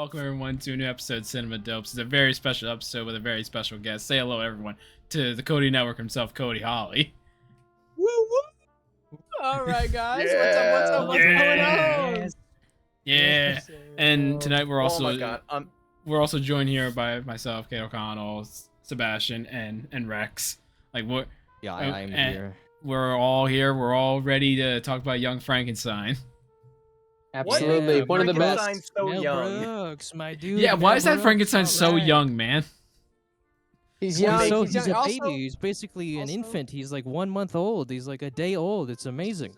welcome everyone to a new episode of Cinema Dopes. It's a very special episode with a very special guest. Say hello, everyone, to the Cody Network himself, Cody Hawley. Woo woo! All right, guys. What's going on? Yeah. And tonight we're also we're also joined here by myself, Cade O'Connell, Sebastian, and Rex. Like what? Yeah, I'm here. We're all here. We're all ready to talk about Young Frankenstein. Absolutely, one of the best. So Mel young. Brooks, my dude. Yeah, why is that Brooks, Frankenstein so alright. young, man? He's young. He's a young. baby. He's basically an infant. He's like 1 month old. He's like a day old. It's amazing.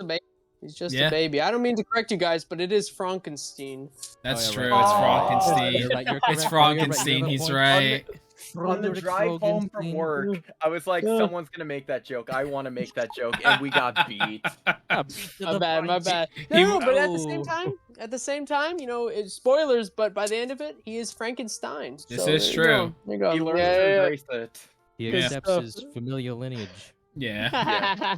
He's just a baby. I don't mean to correct you guys, but it is Frankenstein. That's Oh, yeah, true. right. It's Oh. Frankenstein. You're right, you're It's correct. Frankenstein. You're He's right. right. On the drive home from work, I was like, someone's gonna make that joke. I want to make that joke, and we got beat. My bad. No, but at the same time, you know, it's spoilers. But by the end of it, he is Frankenstein. This So is there true. You go. He There you learned go. to Yeah. embrace it. He Good accepts stuff. his familial lineage. Yeah.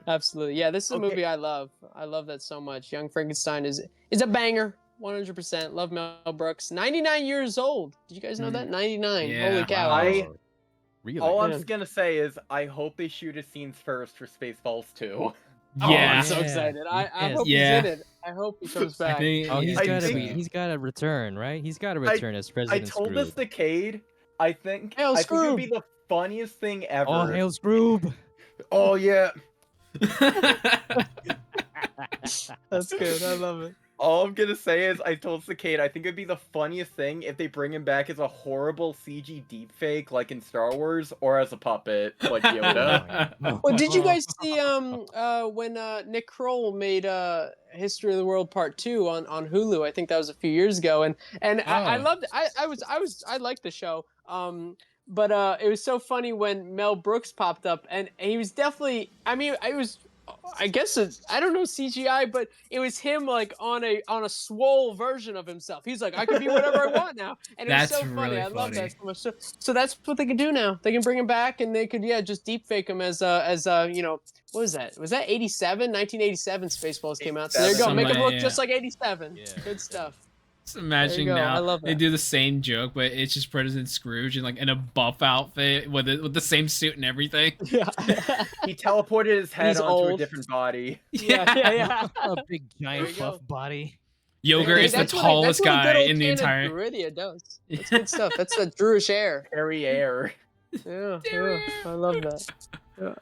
Absolutely. Yeah, this is a Okay. movie I love. I love that so much. Young Frankenstein is a banger. 100%. Love Mel Brooks. 99 years old. Did you guys know that? 99. Yeah. Holy cow. Wow. Really? All I'm Yeah. just gonna say is, I hope they shoot his scenes first for Spaceballs 2. Oh, Yeah. I'm so excited. I Yes. hope Yeah. he's in it. I hope he comes I back. think Oh, he's I gotta think- he's gotta return, right? He's gotta return as I President told this Scrooge. to Cade. I think Hail it would be Scrooge! the funniest thing ever. Oh, hail Scrooge! Oh, yeah. That's good. I love it. All I'm gonna say is, I told Cade, I think it'd be the funniest thing if they bring him back as a horrible CG deepfake, like in Star Wars, or as a puppet, like Yoda. Well, did you guys see when Nick Kroll made History of the World Part 2 on Hulu? I think that was a few years ago, and I loved it. I liked the show. But it was so funny when Mel Brooks popped up, and he was definitely. I mean, I guess I don't know CGI, but it was him like on a swole version of himself. He's like, I can be whatever I want now, and it was That's so funny. really I love funny. that so much. So that's what they can do now. They can bring him back, and they could just deep fake him as you know, what was that? Was that 87? 1987 Spaceballs came out. So there you go. Make him look just like 87. Yeah. Good stuff. Just imagining go. I now love they that. do the same joke, but it's just President Scrooge in a buff outfit with the same suit and everything. Yeah. He teleported his head He's onto a old. different body. yeah. A big There giant you go. buff body. Yogurt is the That's what tallest good guy old in the Canon entire. Druidia does. That's good stuff. That's the Druish air. Harry Air. Yeah, I love that. So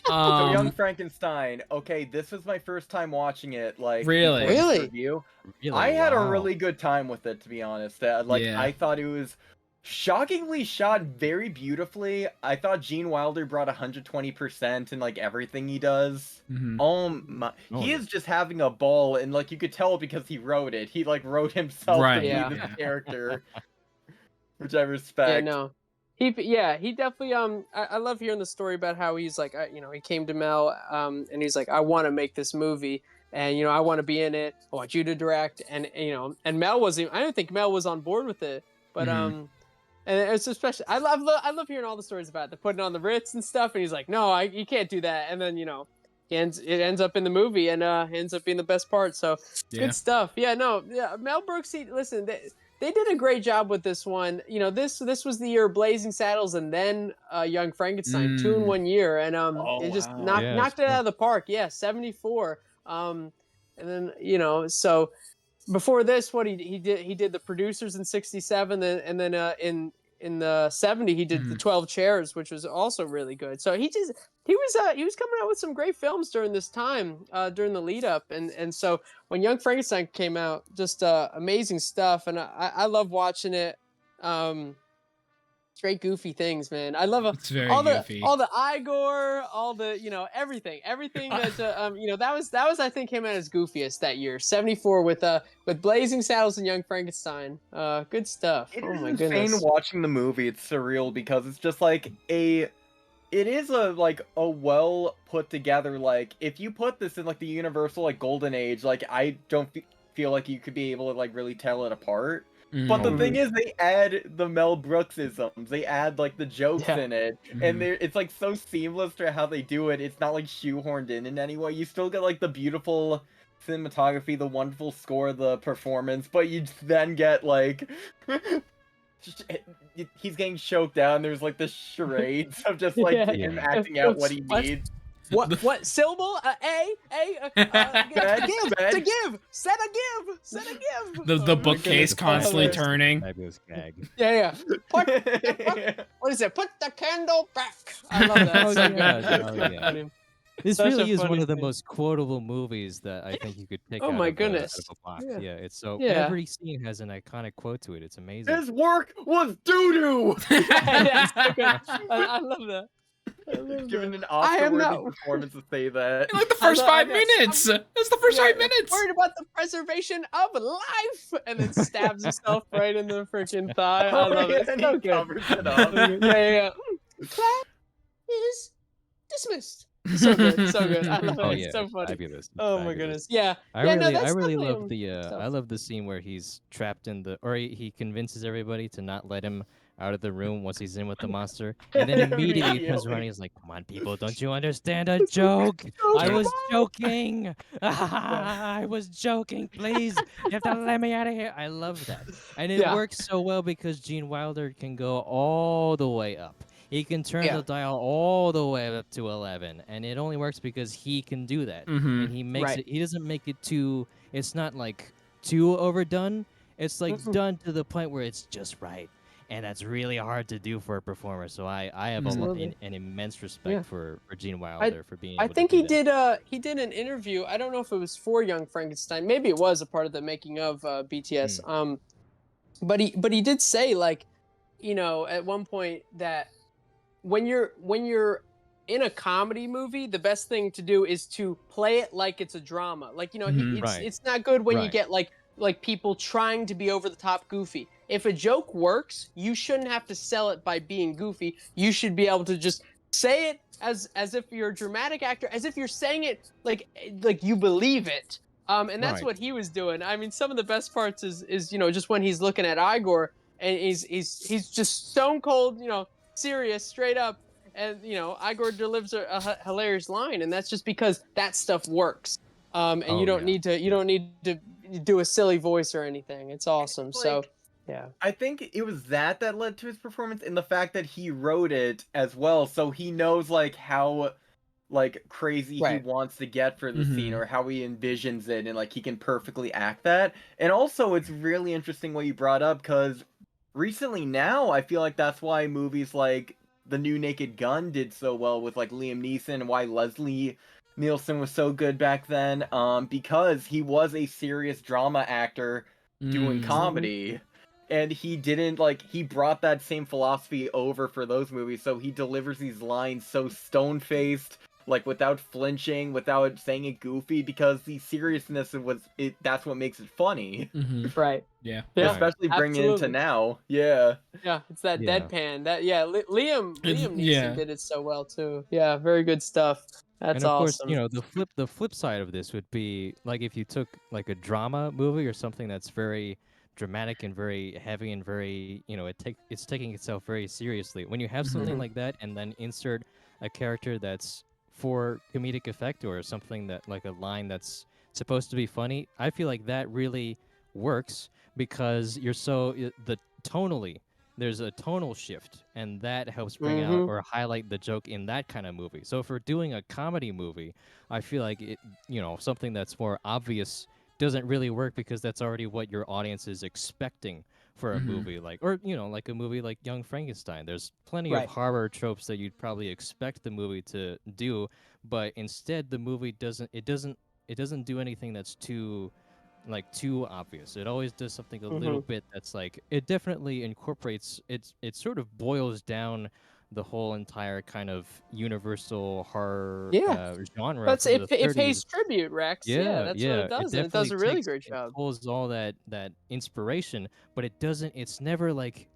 Young Frankenstein. Okay, this was my first time watching it. Like, Really? before this Really? review. Really? I had a Wow. really good time with it, to be honest. Yeah. I thought it was shockingly shot very beautifully. I thought Gene Wilder brought 120% in like everything he does. Mhm. Oh, he is just having a ball, and like you could tell because he wrote it. He like wrote himself Right, to yeah. be this character, which I respect. Yeah, no. He definitely I love hearing the story about how he's like you know, he came to Mel and he's like, I want to make this movie, and you know, I want to be in it. I want you to direct, and you know, and Mel wasn't. I don't think Mel was on board with it, but and it's especially I love hearing all the stories about it. They're putting on the Ritz and stuff, and he's like, no, you can't do that, and then you know, it ends up in the movie, and ends up being the best part. So Yeah. good stuff. Yeah, no, yeah, Mel Brooks. Listen, they did a great job with this one. You know, this was the year of Blazing Saddles and then Young Frankenstein, 2 in 1 year, and it just wow. knocked it out of the park. Yeah, 74. And then you know, so before this, what he did the Producers in 67, and then in the 70 he did the 12 Chairs, which was also really good. So he was coming out with some great films during this time, during the lead up, and so when Young Frankenstein came out, just amazing stuff, and I love watching it. Straight goofy things, man. I love It's very all goofy. the Igor, all the, you know, everything that you know, that was I think came out as goofiest that year, 74, with Blazing Saddles and Young Frankenstein. Good stuff. It Oh is my insane goodness. watching the movie. It's surreal because it's just like it is a well put together, like if you put this in like the Universal like golden age, like I don't feel like you could be able to like really tell it apart. But the thing is, they add the Mel Brooksisms. They add like the jokes in it, and it's like so seamless to how they do it. It's not like shoehorned in any way. You still get like the beautiful cinematography, the wonderful score, the performance, but you then get like he's getting choked down. There's like the charades of just like him acting out what he needs. What syllable? Bed, give bed. to give. Said a give. The bookcase constantly turning. Fabulous gag. Yeah. What is it? Put the candle back. I love that. Oh, So yeah. good. Oh, So yeah. funny. This Such really a is one funny of the thing. most quotable movies that I think you could pick Oh out my of goodness. a box. Yeah. Yeah, it's so Yeah. every scene has an iconic quote to it. It's amazing. His work was doo-doo! Yeah, so good. I love that. Given an I am Oscar-worthy not performance to say that. Like the first 5 minutes. That's the first 5 minutes. Worried about the preservation of life, and then stabs himself right in the freaking thigh. I love it. It's And so he good. covers it up. Yeah. Class is dismissed. So good. I love it. Oh It's yeah, so it's funny. fabulous. It's Oh my fabulous. goodness. Yeah. I That's really definitely love the stuff. I love the scene where he's trapped in the or he convinces everybody to not let him out of the room once he's in with the monster, and then immediately he turns around and he's like, "Come on, people, don't you understand a joke? I was joking. I was joking. Please, you have to let me out of here." I love that, and it works so well because Gene Wilder can go all the way up. He can turn the dial all the way up to 11, and it only works because he can do that. Mm-hmm. And he makes it. He doesn't make it too. It's not like too overdone. It's like done to the point where it's just right, and that's really hard to do for a performer. So I have an immense respect for Gene Wilder for being. Able I think to do that. he did an interview. I don't know if it was for Young Frankenstein. Maybe it was a part of the making of BTS. But he did say, like, you know, at one point that when you're in a comedy movie, the best thing to do is to play it like it's a drama. Like, you know, it's not good when you get like people trying to be over the top goofy. If a joke works, you shouldn't have to sell it by being goofy. You should be able to just say it as if you're a dramatic actor, as if you're saying it like you believe it. And that's what he was doing. I mean, some of the best parts is you know, just when he's looking at Igor and he's just stone cold, you know, serious, straight up, and you know, Igor delivers a hilarious line, and that's just because that stuff works. And you don't need to do a silly voice or anything. It's awesome. Like, so yeah, I think it was that led to his performance, and the fact that he wrote it as well, so he knows like how like crazy he wants to get for the scene, or how he envisions it, and like he can perfectly act that. And also it's really interesting what you brought up, because recently now I feel like that's why movies like The New Naked Gun did so well with like Liam Neeson, and why Leslie Nielsen was so good back then, because he was a serious drama actor doing comedy. And he didn't, like, he brought that same philosophy over for those movies, so he delivers these lines so stone-faced, like, without flinching, without saying it goofy, because the seriousness that's what makes it funny. Right. Yeah. Especially bringing it into now. Yeah. Yeah, it's that deadpan. That Liam Neeson did it so well too. Yeah, very good stuff. That's and of course, awesome. you know, the flip side of this would be like if you took like a drama movie or something that's very dramatic and very heavy and very, you know, it's taking itself very seriously. When you have something like that and then insert a character that's for comedic effect or something that like a line that's supposed to be funny, I feel like that really works because tonally there's a tonal shift, and that helps bring out or highlight the joke in that kind of movie. So if we're doing a comedy movie, I feel like it, you know, something that's more obvious doesn't really work because that's already what your audience is expecting for a movie like, or you know, like a movie like Young Frankenstein. There's plenty of horror tropes that you'd probably expect the movie to do, but instead the movie doesn't do anything that's too obvious. It always does something a little bit that's like, it definitely incorporates, it sort of boils down the whole entire kind of universal horror genre. It pays tribute, Rex. Yeah, that's what it does. It does a really great job. It pulls all that inspiration, but it's never like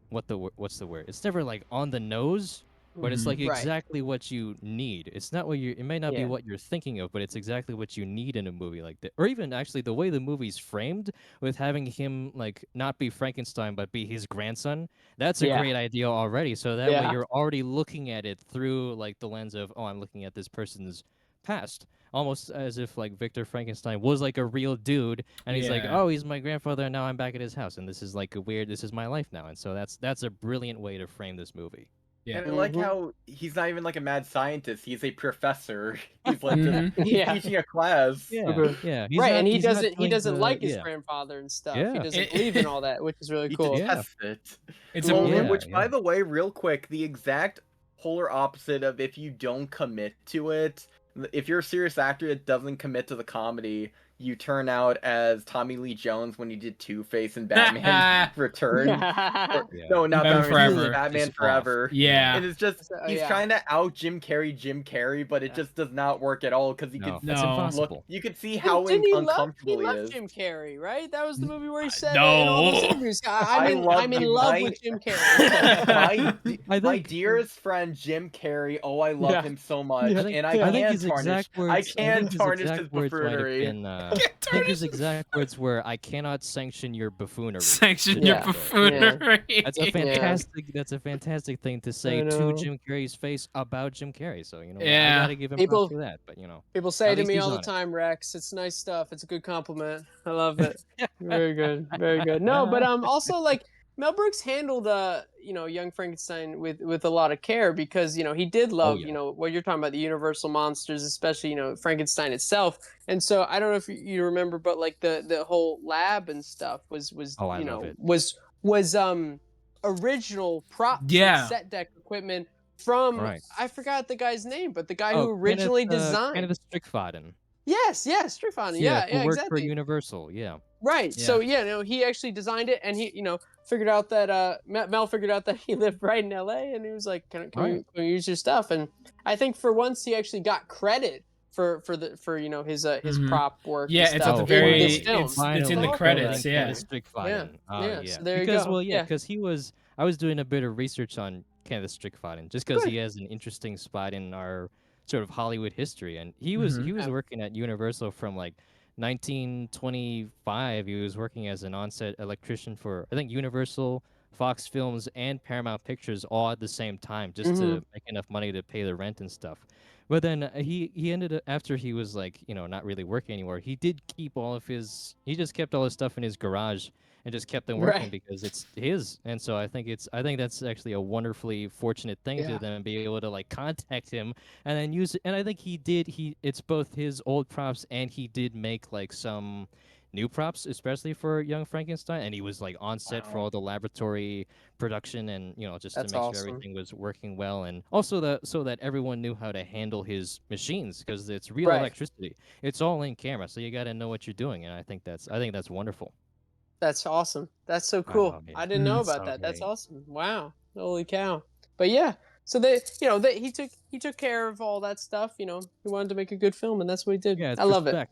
what's the word? It's never like on the nose. But it's like exactly what you need. It's not what it may not be what you're thinking of, but it's exactly what you need in a movie like that. Or even actually the way the movie's framed with having him like not be Frankenstein but be his grandson. That's a great idea already. So that way you're already looking at it through like the lens of, oh, I'm looking at this person's past. almost as if like Victor Frankenstein was like a real dude, and he's like, Yeah. oh, he's my grandfather, and now I'm back at his house, and this is like a weird, this is my life now, and so that's a brilliant way to frame this movie. Yeah. And I like how he's not even like a mad scientist. He's a professor. He's like Mhm. teaching a class. Yeah. He's Right, not, and he he's not doesn't doing like the, his grandfather and stuff. He Yeah. doesn't believe in all that, which is really He cool. detests it. It's Well, a Yeah, which, by yeah. the way, real quick, the exact polar opposite of if you don't commit to it. If you're a serious actor that doesn't commit to the comedy, you turn out as Tommy Lee Jones when he did Two-Face in Batman Return. Or, Yeah. no, not Batman Batman Forever. Batman Just Forever. off. Yeah. And it's just So, he's yeah. trying to out Jim Carrey, but it just does not work at all because you No, can that's No. impossible. you can see how Didn't he uncomfortable he he loved is. Jim Carrey, right? That was the movie where he said No. in all those interviews. I'm in love with Jim Carrey. My dearest friend Jim Carrey. Oh, I love him so much, and I I think can't his tarnish. exact words. I can't tarnish his Words might have buffoonery. been. I think his exact words were, "I cannot sanction your buffoonery." Sanction Yeah. your buffoonery. That's a fantastic. That's a fantastic thing to say to Jim Carrey's face about Jim Carrey. So I gotta give him props for that. But People say at to least me he's all the on it. time, Rex, it's nice stuff. It's a good compliment. I love it. Very good. Very good. No, but also like Mel Brooks handled young Frankenstein with a lot of care because he did love what you're talking about, the Universal monsters, especially Frankenstein itself. And so I don't know if you remember, but like the whole lab and stuff was I love it. was original props and set deck equipment from I forgot the guy's name, but the guy who originally designed Kenneth Strickfaden. Yes, Strickfaden. Who worked for Exactly. Universal. Yeah. Right. So he actually designed it, and he figured out that Mel figured out that he lived right in L.A. and he was like, "Can we use your stuff?" And I think for once he actually got credit for his prop work. Yeah, and it's stuff at the in very this film. it's in the credits. Yeah. Strickfaden. So there because you go. because he was. I was doing a bit of research on Kenneth Strickfaden just because he has an interesting spot in our sort of Hollywood history, and he was working at Universal from like 1925. He was working as an on-set electrician for I think Universal, Fox Films, and Paramount Pictures all at the same time, just to make enough money to pay the rent and stuff. But then he ended up, after he was like not really working anymore. He did keep he just kept all his stuff in his garage and just kept them working because it's his. And so I think that's actually a wonderfully fortunate thing to them be able to like contact him and then use it. And I think it's both his old props and he did make like some new props, especially for Young Frankenstein, and he was like on set for all the laboratory production and just to make sure everything was working well, and also so that everyone knew how to handle his machines because it's real electricity. It's all in camera, so you got to know what you're doing, and I think that's wonderful. That's awesome. That's so cool. I didn't know about that. That's awesome. Wow. Holy cow. But yeah, so he took care of all that stuff. He wanted to make a good film, and that's what he did. Yeah, I love it.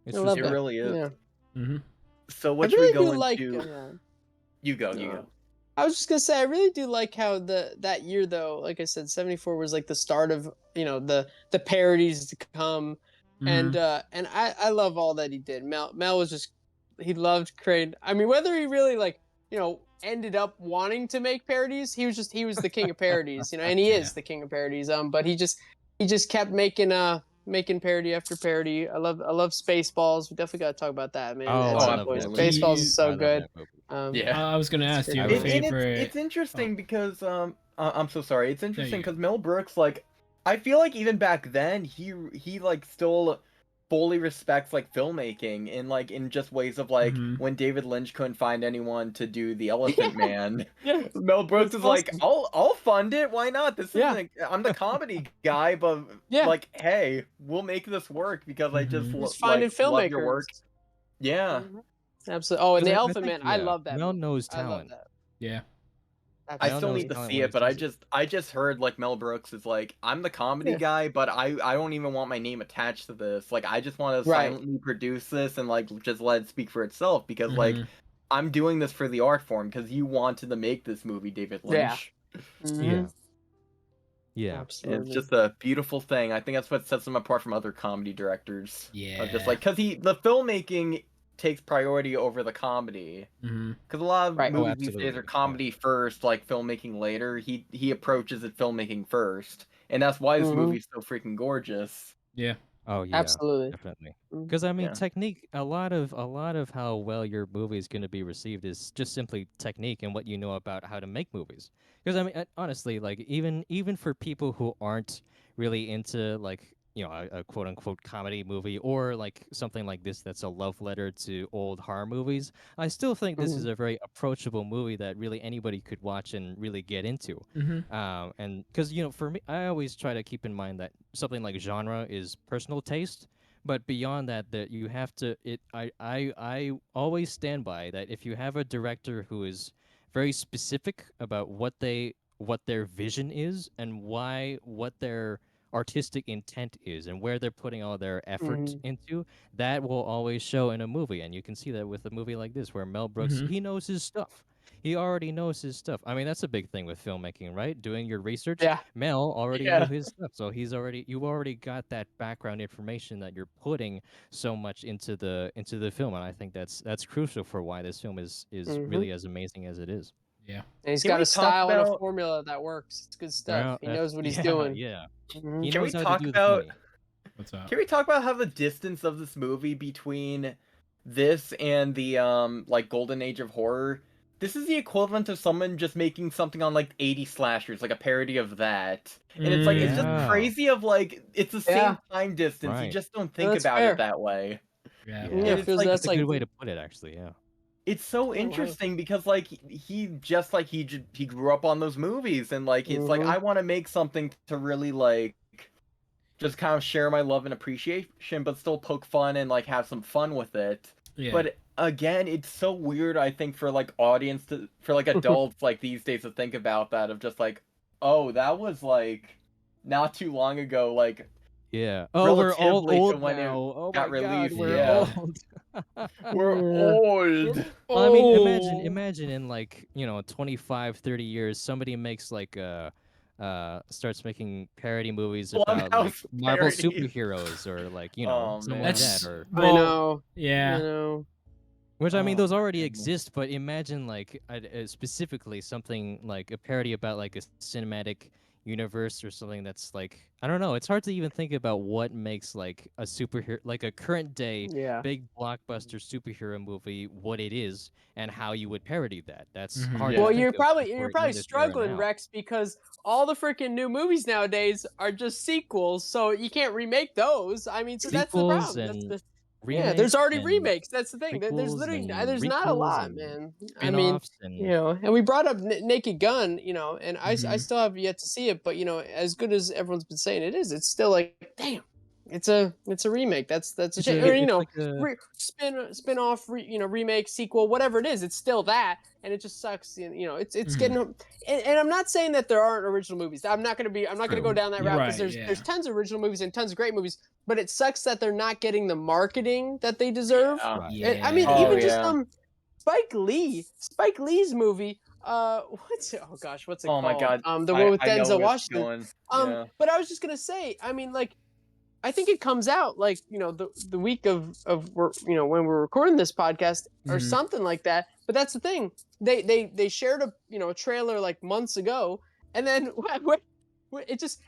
It really is. Yeah. So what should we go like, into? You go. I was just gonna say I really do like how that year though, like I said, 74 was like the start of the parodies to come, and I love all that he did. Mel was just he loved creating. I mean, whether he really like ended up wanting to make parodies, he was the king of parodies, and he is the king of parodies. But he just kept making parody after parody. I love Spaceballs. We definitely got to talk about that, man. Spaceballs is so good. I was gonna ask you favorite. It's interesting because I'm so sorry. It's interesting because Mel Brooks, like, I feel like even back then he like still fully respects like filmmaking in just ways of like when David Lynch couldn't find anyone to do the Elephant Man. Mel Brooks is like, I'll fund it. Why not? This isn't. I'm the comedy guy, but like, hey, we'll make this work because I just love your work. Yeah. Absolutely. Oh, and the Elephant Man, I love that. Mel knows talent. Yeah. I still need to see it, but I just heard like Mel Brooks is like, I'm the comedy guy, but I don't even want my name attached to this. Like, I just want to silently produce this and like just let it speak for itself because like I'm doing this for the art form because you wanted to make this movie, David Lynch. Yeah. Absolutely. It's just a beautiful thing. I think that's what sets him apart from other comedy directors. Yeah. Just like because the filmmaking takes priority over the comedy because a lot of movies these days are comedy first, like filmmaking later. He approaches it filmmaking first, and that's why this movie is so freaking gorgeous. Yeah. Oh yeah, Absolutely. definitely. Mm. Because I mean, Yeah. technique. A lot of how well your movie is going to be received is just simply technique and what you know about how to make movies. Because I mean, honestly, like even for people who aren't really into like a quote unquote comedy movie or like something like this that's a love letter to old horror movies, I still think this is Mhm. a very approachable movie that really anybody could watch and really get into. Mm-hmm. And because for me, I always try to keep in mind that something like genre is personal taste, but beyond that, that you have to. I always stand by that. If you have a director who is very specific about what their vision is and what their artistic intent is and where they're putting all their effort Mhm. into, that will always show in a movie. And you can see that with a movie like this, where Mel Brooks, Mm-hmm. he knows his stuff. He already knows his stuff. I mean, that's a big thing with filmmaking, right? Doing your research. Yeah. Mel already knew Yeah. his stuff, so you already got that background information that you're putting so much into the film, and I think that's crucial for why this film is Mhm. really as amazing as it is. Yeah. And he's Can got we a talk style and a about formula that works. It's good stuff. Well, He knows what he's yeah, doing. yeah. Mhm. He can we knows how to talk do the about funny. What's up? can we talk about how the distance of this movie between this and the like golden age of horror, this is the equivalent of someone just making something on like 80 slashers, like a parody of that. And it's like it's just Yeah, crazy of like it's the Yeah. same time distance. You right. just don't No, think that's about it fair. that way. Yeah. Yeah, Yeah, And it it's feels like that's that's a like good way to put it, actually. Yeah. it's so oh, wow. interesting because like he just like he grew up on those movies and like it's like Mhm. I want to make something to really like just kind of share my love and appreciation but still poke fun and like have some fun with it. Yeah. But again, it's so weird I think for like audience to for like adults like these days to think about that of just like, oh, that was like not too long ago, like Yeah. Oh, we're all relatively to old when it now. Oh got my God, released. we're Yeah. Yeah. old. We're Yeah. old. Well, I mean, Oh. imagine in like, 25, 30 years, somebody makes like starts making parody movies about like Blumhouse Marvel parodies. superheroes or like, Oh something like that That's man. or I well. know. I Yeah. know. which I mean, Oh those already goodness. exist, but imagine like specifically something like a parody about like a cinematic universe or something that's like I don't know. It's hard to even think about what makes like a superhero, like a current day Yeah. big blockbuster superhero movie, what it is and how you would parody that. That's Mm-hmm. hard to Well, Yeah. think you're of probably before you're in probably this era struggling, now. Rex, because all the freaking new movies nowadays are just sequels, so you can't remake those. I mean, so that's the Sequels problem. That's and the yeah. There's remakes already and remakes. That's the thing. There's prequels literally and there's not a requels lot, and man. I mean, spin-offs and and we brought up Naked Gun, and I Mm-hmm. still have yet to see it, but as good as everyone's been saying it is, it's still like, damn, it's a remake. That's a shame. Or it's like a spin off, remake, sequel, whatever it is. It's still that, and it just sucks. It's Mm-hmm. getting. And I'm not saying that there aren't original movies. I'm not gonna go true. down that Yeah. route because Right. there's Yeah. tons of original movies and tons of great movies. But it sucks that they're not getting the marketing that they deserve. Yeah. Right. And, I mean, Oh even just yeah. Spike Lee's movie. Oh gosh, what's it Oh my called? god. The one with I know Denzel where it's Washington. going. Yeah. But I was just gonna say, I mean, like, I think it comes out like the week of when we're recording this podcast or Mm-hmm. something like that. But that's the thing. They shared a trailer like months ago, and then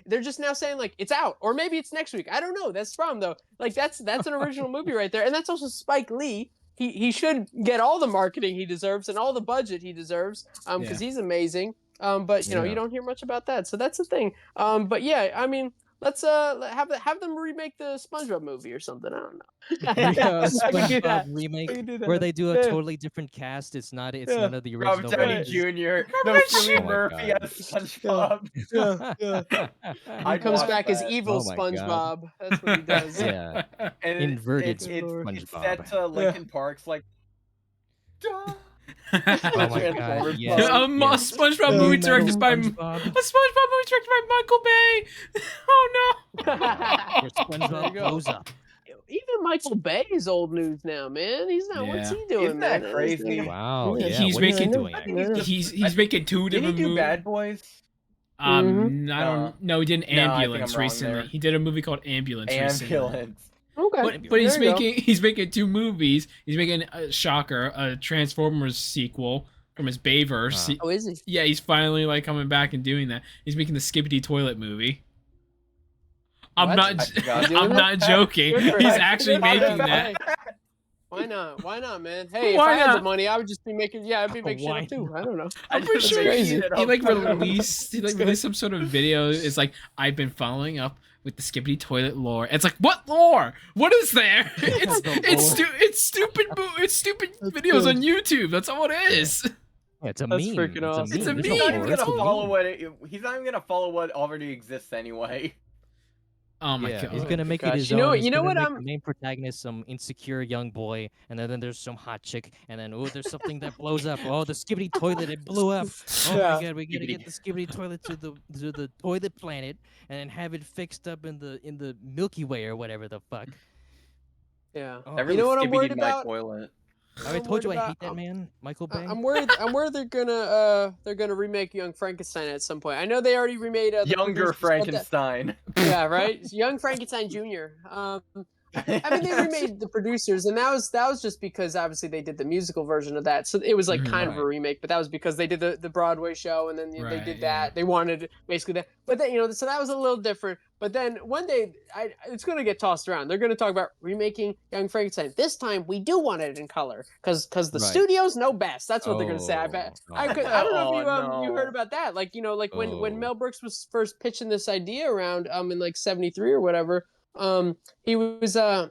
they're just now saying like it's out or maybe it's next week. I don't know. That's from though. Like that's an original movie right there, and that's also Spike Lee. He should get all the marketing he deserves and all the budget he deserves because Yeah. he's amazing. But you Yeah. don't hear much about that. So that's the thing. But yeah, I mean, let's have them remake the SpongeBob movie or something. I don't know. A I can do SpongeBob that. I remake can do where that. they do a Yeah. totally different cast. It's Yeah. none of the Robert original Downey Right. voices. Jr. Robert No, Downey Cillian Oh my Murphy God. as SpongeBob. Yeah. He I'd comes watch back as that. evil Oh my God. SpongeBob. That's what he does. Yeah. And Inverted it's set SpongeBob. to Linkin Park's like duh, Oh my God. Transformers Yes. song. A Yes. SpongeBob Yeah. Nu movie metal directed by a SpongeBob. SpongeBob movie directed by Michael Bay. Oh no. Oh my God. Where There SpongeBob you go. blows up. Even Michael Bay is old news now, man. He's not. What's Yeah. he doing, Isn't man? that crazy? Wow. Yeah. Yeah. He's What is he making doing I think actually? he's making two Did he different do movies. Bad Boys? I No. don't know. He did an No, I think Ambulance I'm wrong recently. there. He did a movie called Ambulance recently. Ambulance. Okay. But he's There you go. making two movies. He's making a shocker, a Transformers sequel from his Bayverse. Huh. Oh, is he? Yeah, he's finally like coming back and doing that. He's making the Skippity Toilet movie. I'm not. I'm not joking. He's actually making that. Why not? Why not, man? Hey, Why if I had not? the money, I would just be making. Yeah, I'd be making shit up too. I don't know. I'm pretty sure crazy. he like released some sort of video. It's like, I've been following up with the Skibbity toilet lore. It's like, what lore? What is there? It's stupid videos on YouTube. That's all it is. Yeah, it's a That's meme. freaking awesome. It's a He's not even meme. gonna follow what he's not even gonna follow what already exists anyway. Oh my Yeah, god. he's gonna make it his You know- own. He's you know gonna what make the main protagonist some insecure young boy, and then there's some hot chick, and then there's something that blows up. Oh, the Skibbity toilet, it blew up. Oh Yeah. my god, we gotta get the Skibbity toilet to the toilet planet, and then have it fixed up in the Milky Way or whatever the fuck. Yeah. Oh, That You know what I'm worried skibbited my about? toilet. I told you I hate that man, Michael Bay. I'm worried. I'm worried they're gonna remake Young Frankenstein at some point. I know they already remade the Younger producers, but that- Frankenstein. Yeah, right. Young Frankenstein Jr. I mean, they remade the producers, and that was just because obviously they did the musical version of that, so it was like kind of a remake. But that was because they did the Broadway show, and then they did that. They wanted basically that, but then so that was a little different. But then one day, it's gonna get tossed around. They're gonna talk about remaking Young Frankenstein. This time, we do want it in color, because the studios know best. That's what they're gonna say. I bet. I don't know if you heard about that. Like when Mel Brooks was first pitching this idea around in like '73 or whatever. He was I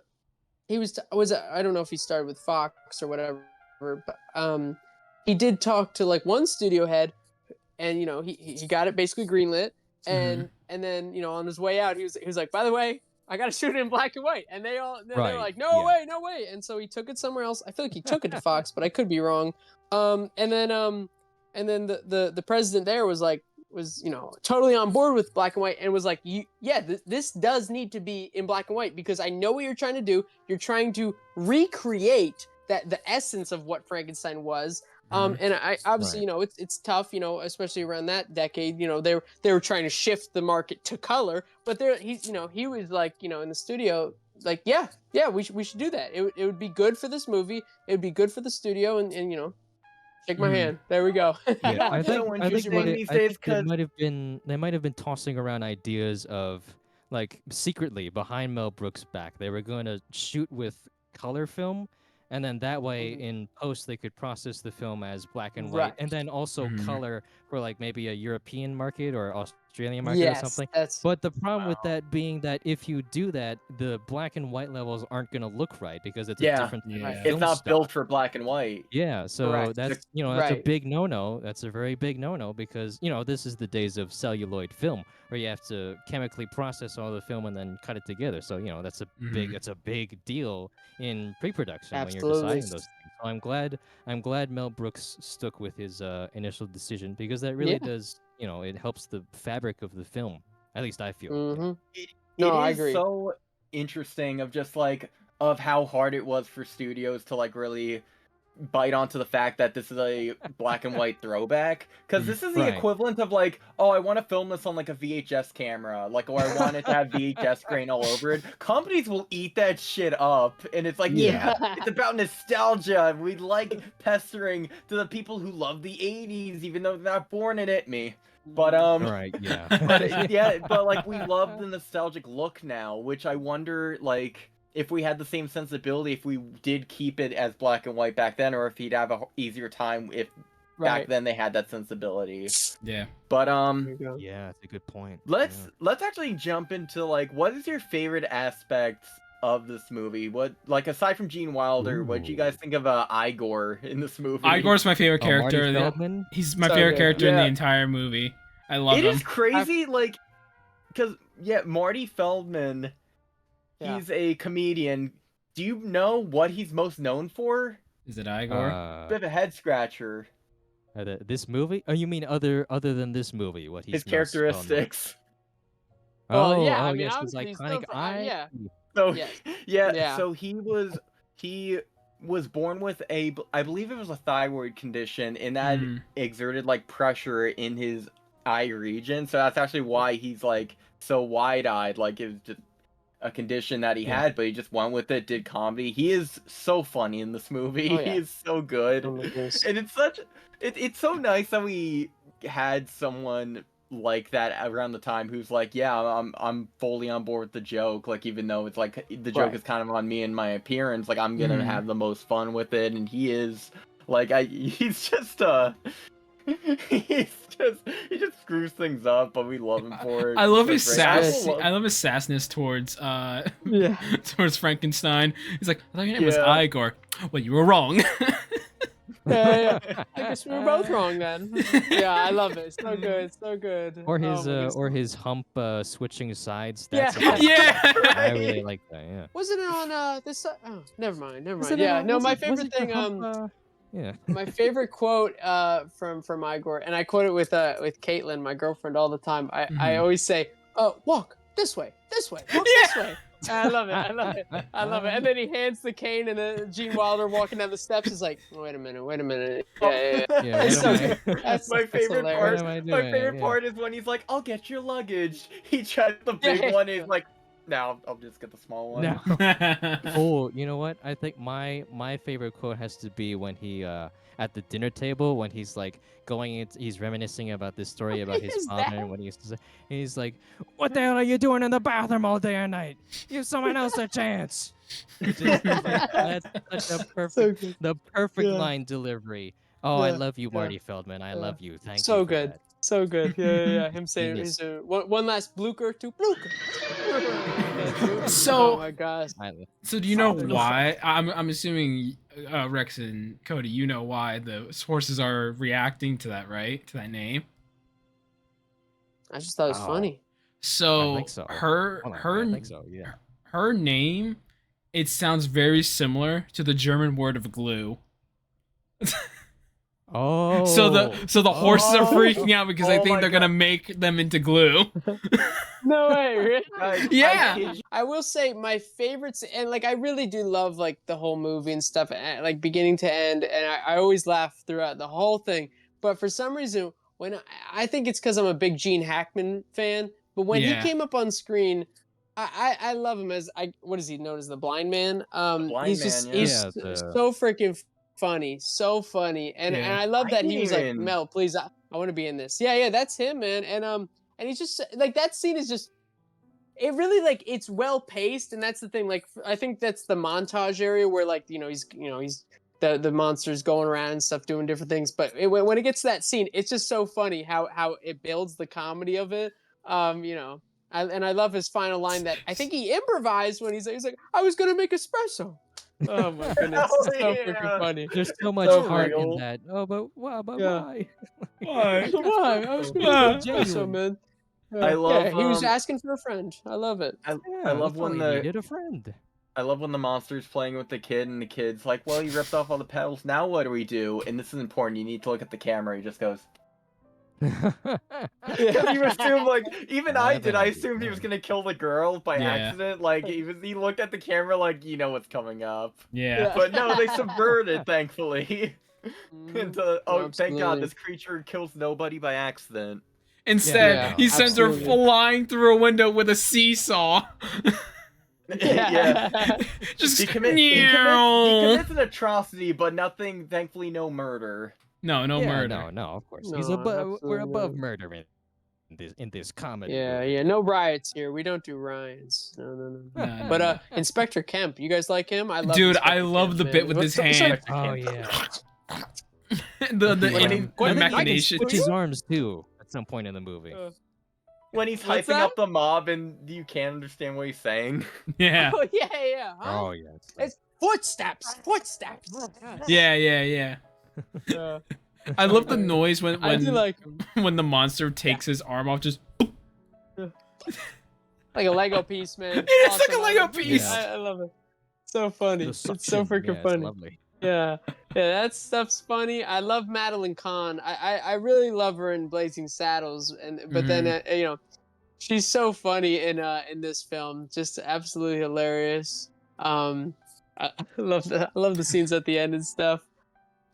don't know if he started with Fox or whatever, but he did talk to like one studio head, and he got it basically greenlit, and then on his way out he was like, by the way, I gotta shoot it in black and white, and they were like, no way, and so he took it somewhere else. I feel like he took it to Fox, but I could be wrong. And then the president there was totally on board with black and white, and was like, this does need to be in black and white, because I know what you're trying to do. You're trying to recreate the essence of what Frankenstein was. And I obviously, it's tough, especially around that decade. They were trying to shift the market to color, but he was like, in the studio, like, yeah, we should do that. It would be good for this movie. It would be good for the studio, and shake my hand. There we go. Yeah, I think they might have been tossing around ideas of, like, secretly behind Mel Brooks' back. They were going to shoot with color film, and then that way in post they could process the film as black and white, and then also color for like maybe a European market or Australian market or something. But the problem with that being that if you do that, the black and white levels aren't going to look right, because it's a different it's not built for black and white. Yeah, so that's that's a big no-no. That's a very big no-no, because this is the days of celluloid film, where you have to chemically process all the film and then cut it together. So that's a big deal in pre-production when you're deciding those things. So I'm glad Mel Brooks stuck with his initial decision, because that really does it helps the fabric of the film. At least I feel. I agree. So interesting of just like of how hard it was for studios to like really bite onto the fact that this is a black and white throwback, because this is the equivalent of like, oh, I want to film this on like a VHS camera, like, or I want it to have VHS grain all over it. Companies will eat that shit up, and it's like, it's about nostalgia. We like pestering to the people who love the 80s, even though they're not born in it. But but like we love the nostalgic look now, which I wonder like if we had the same sensibility if we did keep it as black and white back then, or if he'd have a easier time if back then they had that sensibility. Yeah. But yeah, that's a good point. Let's actually jump into like, what is your favorite aspects of this movie? What, like, aside from Gene Wilder, what do you guys think of Igor in this movie? Igor's my favorite character. He's my favorite character in the entire movie. I love him. It is crazy, like, because Marty Feldman. He's a comedian. Do you know what he's most known for? Is it Igor? Bit of a head scratcher. This movie? Oh, you mean other than this movie? What he's his characteristics? Oh, yeah. I mean, yes, obviously his iconic eye. So he was born with I believe it was a thyroid condition, and that exerted like pressure in his eye region. So that's actually why he's like so wide-eyed. Like, it was just a condition that he had, but he just went with it, did comedy. He is so funny in this movie. He is so good. And it's so nice that we had someone like that around the time who's like, yeah, I'm fully on board with the joke, like even though it's like the joke Right. is kind of on me and my appearance, like I'm gonna Mhm. have the most fun with it, and he is like he's just he just screws things up, but we love him for it. I love It's his so great. I sass. also love- I love his sassness towards Yeah. towards Frankenstein. He's like, I thought your name was Yeah. Igor. Well, you were wrong. Yeah. I guess we were both wrong then. Yeah, I love it. So good. So good. Or Oh his my goodness. or his hump switching sides. Yeah. That's a- Yeah. I really like that. Yeah. Wasn't it on this side? Oh, never mind. Never mind. Wasn't it Yeah. on- No, was my it- was favorite it your thing. hump, yeah. My favorite quote from Igor, and I quote it with Caitlin, my girlfriend, all the time. I Mhm. always say, walk this way, walk this way. I love it. I love it. I love it. And then he hands the cane, and Gene Wilder walking down the steps is like, wait a minute. Yeah. Yeah, It's what so am I- good. That's My favorite hilarious. part. What am I My doing? favorite Yeah. part is when he's like, "I'll get your luggage." He tries the big Yeah. one. He's like, "No, I'll just get the small one." No. Oh, you know what? I think my favorite quote has to be when he at the dinner table when he's like he's reminiscing about this story about his Is father that- and what he used to say. And he's like, "What the hell are you doing in the bathroom all day and night? Give someone else a chance." That's such a perfect So good. the perfect Yeah. line delivery. Oh, I Yeah, love you, yeah, Marty Feldman. I yeah. love you. Thank you. So for good. that. So good. Yeah. Him saying Genius. one last blucher to blucher. So- oh my gosh. So do you know Solid. why? I'm assuming Rex and Cody, you know why the horses are reacting to that, right? To that name. I just thought it was Oh. funny. So, I think so. her Hold on, her I think so. Yeah. her name, it sounds very similar to the German word of glue. Oh. So the horses are Oh. freaking out because I Oh think my they're gonna God. make them into glue. No way, really? Guys, Yeah. I kid you I will say my favorites, and like I really do love like the whole movie and stuff, like beginning to end, and I always laugh throughout the whole thing. But for some reason, when I think it's because I'm a big Gene Hackman fan, but when Yeah. he came up on screen, I love him as what is he known as, the blind man? Blind He's Man, just yeah. he's Yeah, the- so freaking funny, so funny, and Yeah. I love I that he didn't was like, even- Mel, please, I want to be in this. Yeah, that's him, man, and he's just like that scene is just. It really like it's well paced, and that's the thing. Like I think that's the montage area where like he's the monsters going around and stuff doing different things. But when it gets to that scene, it's just so funny how it builds the comedy of it. I love his final line that I think he improvised when he's like I was gonna make espresso. Oh my goodness, Oh, it's so yeah. freaking funny. There's so much So heart real. in that. Oh, but why? But Yeah. why? Why? Why? I was gonna Ah. make espresso, man. I love, Yeah, he was um, asking for a friend. I love it. Yeah, I love that's all when he the needed a friend. I love when the monster's playing with the kid and the kid's like, "Well, you ripped off all the pedals. Now what do we do?" And this is important. You need to look at the camera. He just goes. Because you assume, like, even I did. I assumed he was gonna kill the girl by Yeah. accident. Like, he looked at the camera like, you know what's coming up. Yeah. But no, they subverted, thankfully. Mhm. Into, oh, thank God, Absolutely. this creature kills nobody by accident. Instead, Yeah, he sends her absolutely. flying through a window with a seesaw. Yeah. Just He commits an atrocity, but nothing, thankfully, no murder. no Yeah, murder. no, of course. No, We're absolutely above not. murder in this comedy. Yeah, movie. yeah. No riots here. We don't do riots. No. No, no, But no. Inspector Kemp, you guys like him? I love. Dude, Inspector I love Kemp, the man. bit with his hand. Oh yeah. the When he- the when he- machination. Switch his arms too at some point in the movie. When he's What's hyping that? up the mob and you can't understand what he's saying. Yeah. Oh yeah. Huh? Oh yes. It's footsteps. Yeah. Yeah. I love the noise when I do like him. when the monster takes his arm off. Just Like a Lego piece, man. It is like a Awesome. Lego piece. I love it. So funny. The It's so suction, freaking yeah, it's funny. lovely. Yeah, that stuff's funny. I love Madeline Kahn. I really love her in Blazing Saddles, but then she's so funny in this film, just absolutely hilarious. I love the scenes at the end and stuff.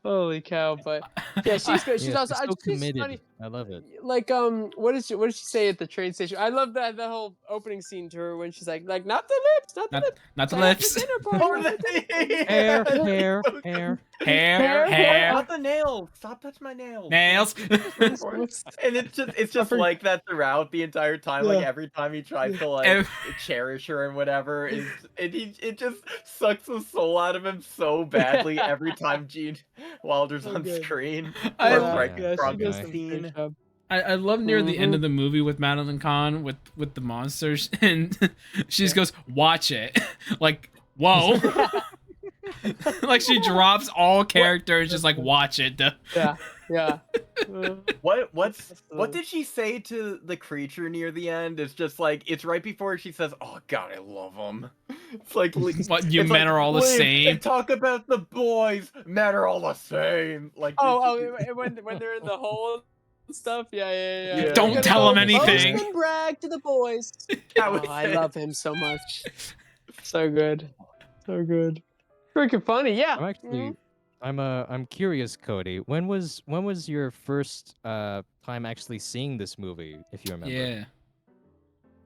Holy cow! But yeah, she's good. She's Yeah, also she's so she's committed. funny. I love it. like what did she say at the train station? I love that the whole opening scene to her when she's like not the lips, not the Not, lips. not the I have lips. dinner party. Oh, Hair, yeah. hair, So hair. Hair, Hair. hair, Not the nails. Stop touching my nails. nails. And it's just like that throughout the entire time. Like Yeah. every time he tries to like Ev- cherish her and whatever, it just sucks the soul out of him so badly every time Gene Wilder's So on good. screen. I- Or Yeah. Yeah, she does a Frankenstein. great job. I love near the end Mhm. of the movie with Madeline Kahn with the monsters, and she just goes, "Watch it," like whoa, like she drops all characters, just like watch it. Yeah, yeah. What did she say to the creature near the end? It's just like it's right before she says, "Oh God, I love him." It's like What, you it's men like, are all the "Live same. and talk about the boys. Men are all the same. Like When they're in the hole and stuff. Yeah. Yeah. Don't We're gonna tell go him anything. Boast and brag to the boys. That was I it. love him so much. So good. So good. Freaking funny, yeah. I'm actually, I'm curious, Cody. When was your first time actually seeing this movie, if you remember? Yeah.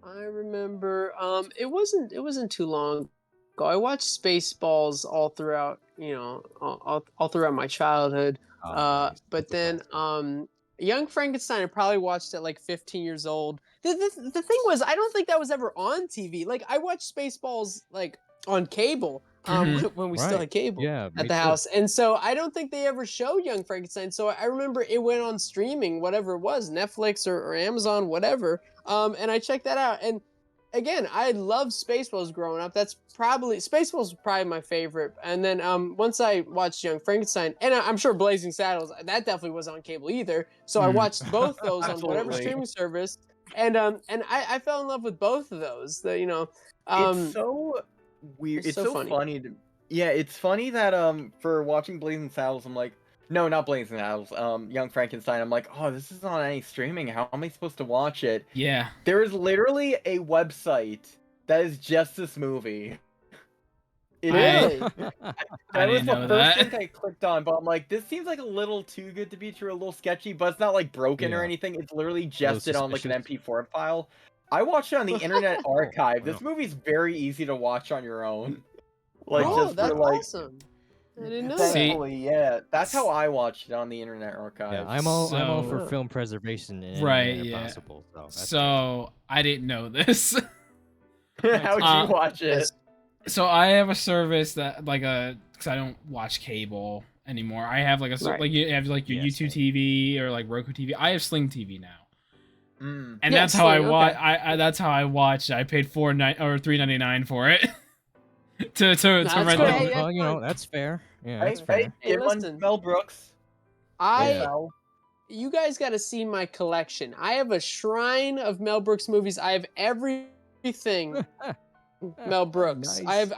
I remember it wasn't too long ago. I watched Spaceballs all throughout, all throughout my childhood. Nice. But That's a then classic. Young Frankenstein I probably watched at like 15 years old. The thing was I don't think that was ever on TV. Like I watched Spaceballs like on cable Mhm. when we still Right. had cable Yeah, at me the too. house. And so I don't think they ever showed Young Frankenstein. So I remember it went on streaming, whatever it was, Netflix or Amazon, whatever. And I checked that out. And again, I loved Spaceballs growing up. Spaceballs was probably my favorite. And then once I watched Young Frankenstein, and I'm sure Blazing Saddles, that definitely wasn't on cable either. So I Mhm. watched both those on whatever Absolutely. streaming service. And I fell in love with both of those. It's so weird. it's It's so so funny. funny. Yeah, it's funny that for watching Blazing Saddles, I'm like, no, not Blazing Saddles. Young Frankenstein. I'm like, oh, this isn't on any streaming. How am I supposed to watch it? Yeah. There is literally a website that is just this movie. It is. Really? That was didn't the know first that. thing I clicked on, but I'm like, this seems like a little too good to be true, a little sketchy, but it's not like broken or Yeah. anything. It's literally just it on like an suspicious. MP4 file. I watched it on the Internet Archive. wow. This movie's very easy to watch on your own. Like Oh, just that's for like awesome. I didn't know See- that. thankfully, yeah. That's how I watched it on the Internet Archive. Yeah, I'm all for So- film preservation in any Right, manner yeah. possible. So, that's So I didn't know this. How'd Uh, you watch it? So I have a service that because I don't watch cable anymore. I have Right. like you have like your Yeah, YouTube same. TV or like Roku TV. I have Sling TV now, Mm. and Yeah, that's how I Sling, watch. okay. I that's how I watched. I paid $3.99 for it to That's rent great. the. Hey, well, you know, fine. that's fair. Yeah, Hey, that's fair. hey, Hey, give one listen. Mel Brooks. I Mel. you guys got to see my collection. I have a shrine of Mel Brooks movies. I have everything Mel Brooks. Nice.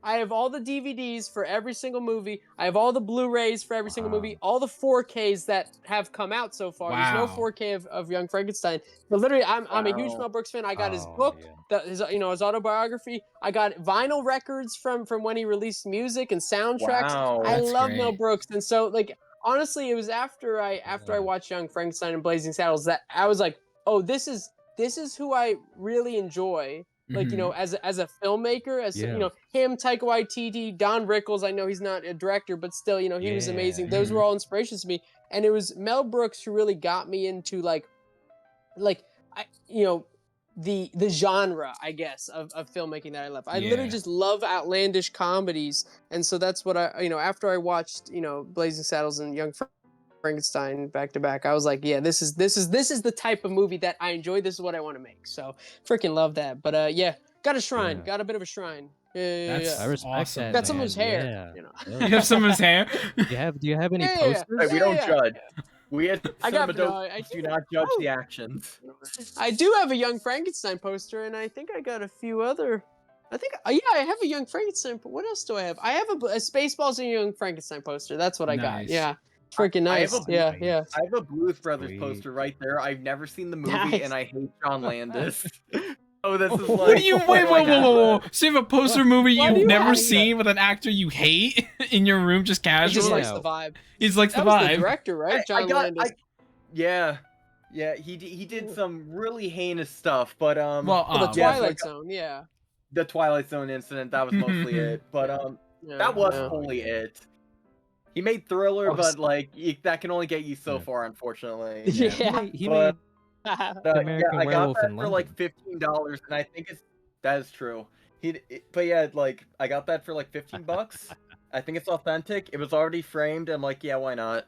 I have all the DVDs for every single movie. I have all the Blu-rays for every single Wow. movie. All the 4Ks that have come out so far. There's no Wow. 4K of Young Frankenstein. But literally, I'm a huge Wow. Mel Brooks fan. I got his Oh, book, yeah. his autobiography. I got vinyl records from when he released music and soundtracks. Wow. I That's love Mel great. Brooks, and so like honestly, it was after I watched Young Frankenstein and Blazing Saddles that I was like, oh, this is who I really enjoy. Like, Mhm. as a filmmaker, Yeah. him, Taika Waititi, Don Rickles. I know he's not a director, but still, he was Yeah. amazing. Those were all inspirations to me, and it was Mel Brooks who really got me into the genre, I guess, of filmmaking that I love. I literally Yeah. just love outlandish comedies, and so that's what after I watched Blazing Saddles and Young Frankenstein back to back, I was like, yeah, this is the type of movie that I enjoy. This is what I want to make. So freaking love that. But yeah, got a shrine, Yeah. got a bit of a shrine. Yeah. That's I respect awesome. that. Got someone's man. hair. Yeah. You have someone's hair. Do you have any Yeah. posters? Hey, we don't Yeah. judge. We as I got- cinema no, I do do. not judge Oh. the actions. I do have a Young Frankenstein poster, and I think I got a few other. I have a Young Frankenstein. What else do I have? I have a Spaceballs and a Young Frankenstein poster. That's what I got. Nice. Yeah, freaking I have nice. a- Yeah. I have a Blues Brothers Sweet. poster right there. I've never seen the movie, Nice. and I hate John Landis. Oh, this is like. What do you wait? oh my Whoa! God. So you have a poster movie Why do you've you never hate seen with an actor you hate in your room, just He just casually? likes Yeah. the vibe. He's like the That was the vibe. director, right? John Landis. Yeah, he did some really heinous stuff, but Well, the yeah, so Twilight Zone, yeah. the Twilight Zone incident, that was mostly it. But that was yeah. fully it. He made Thriller, Oh, but like that can only get you so Yeah. far, unfortunately. Yeah. He But- made Yeah, American I got Werewolf that in for like London. $15, and I think that is true. But yeah, like I got that for like $15. I think it's authentic. It was already framed. I'm like, yeah, why not?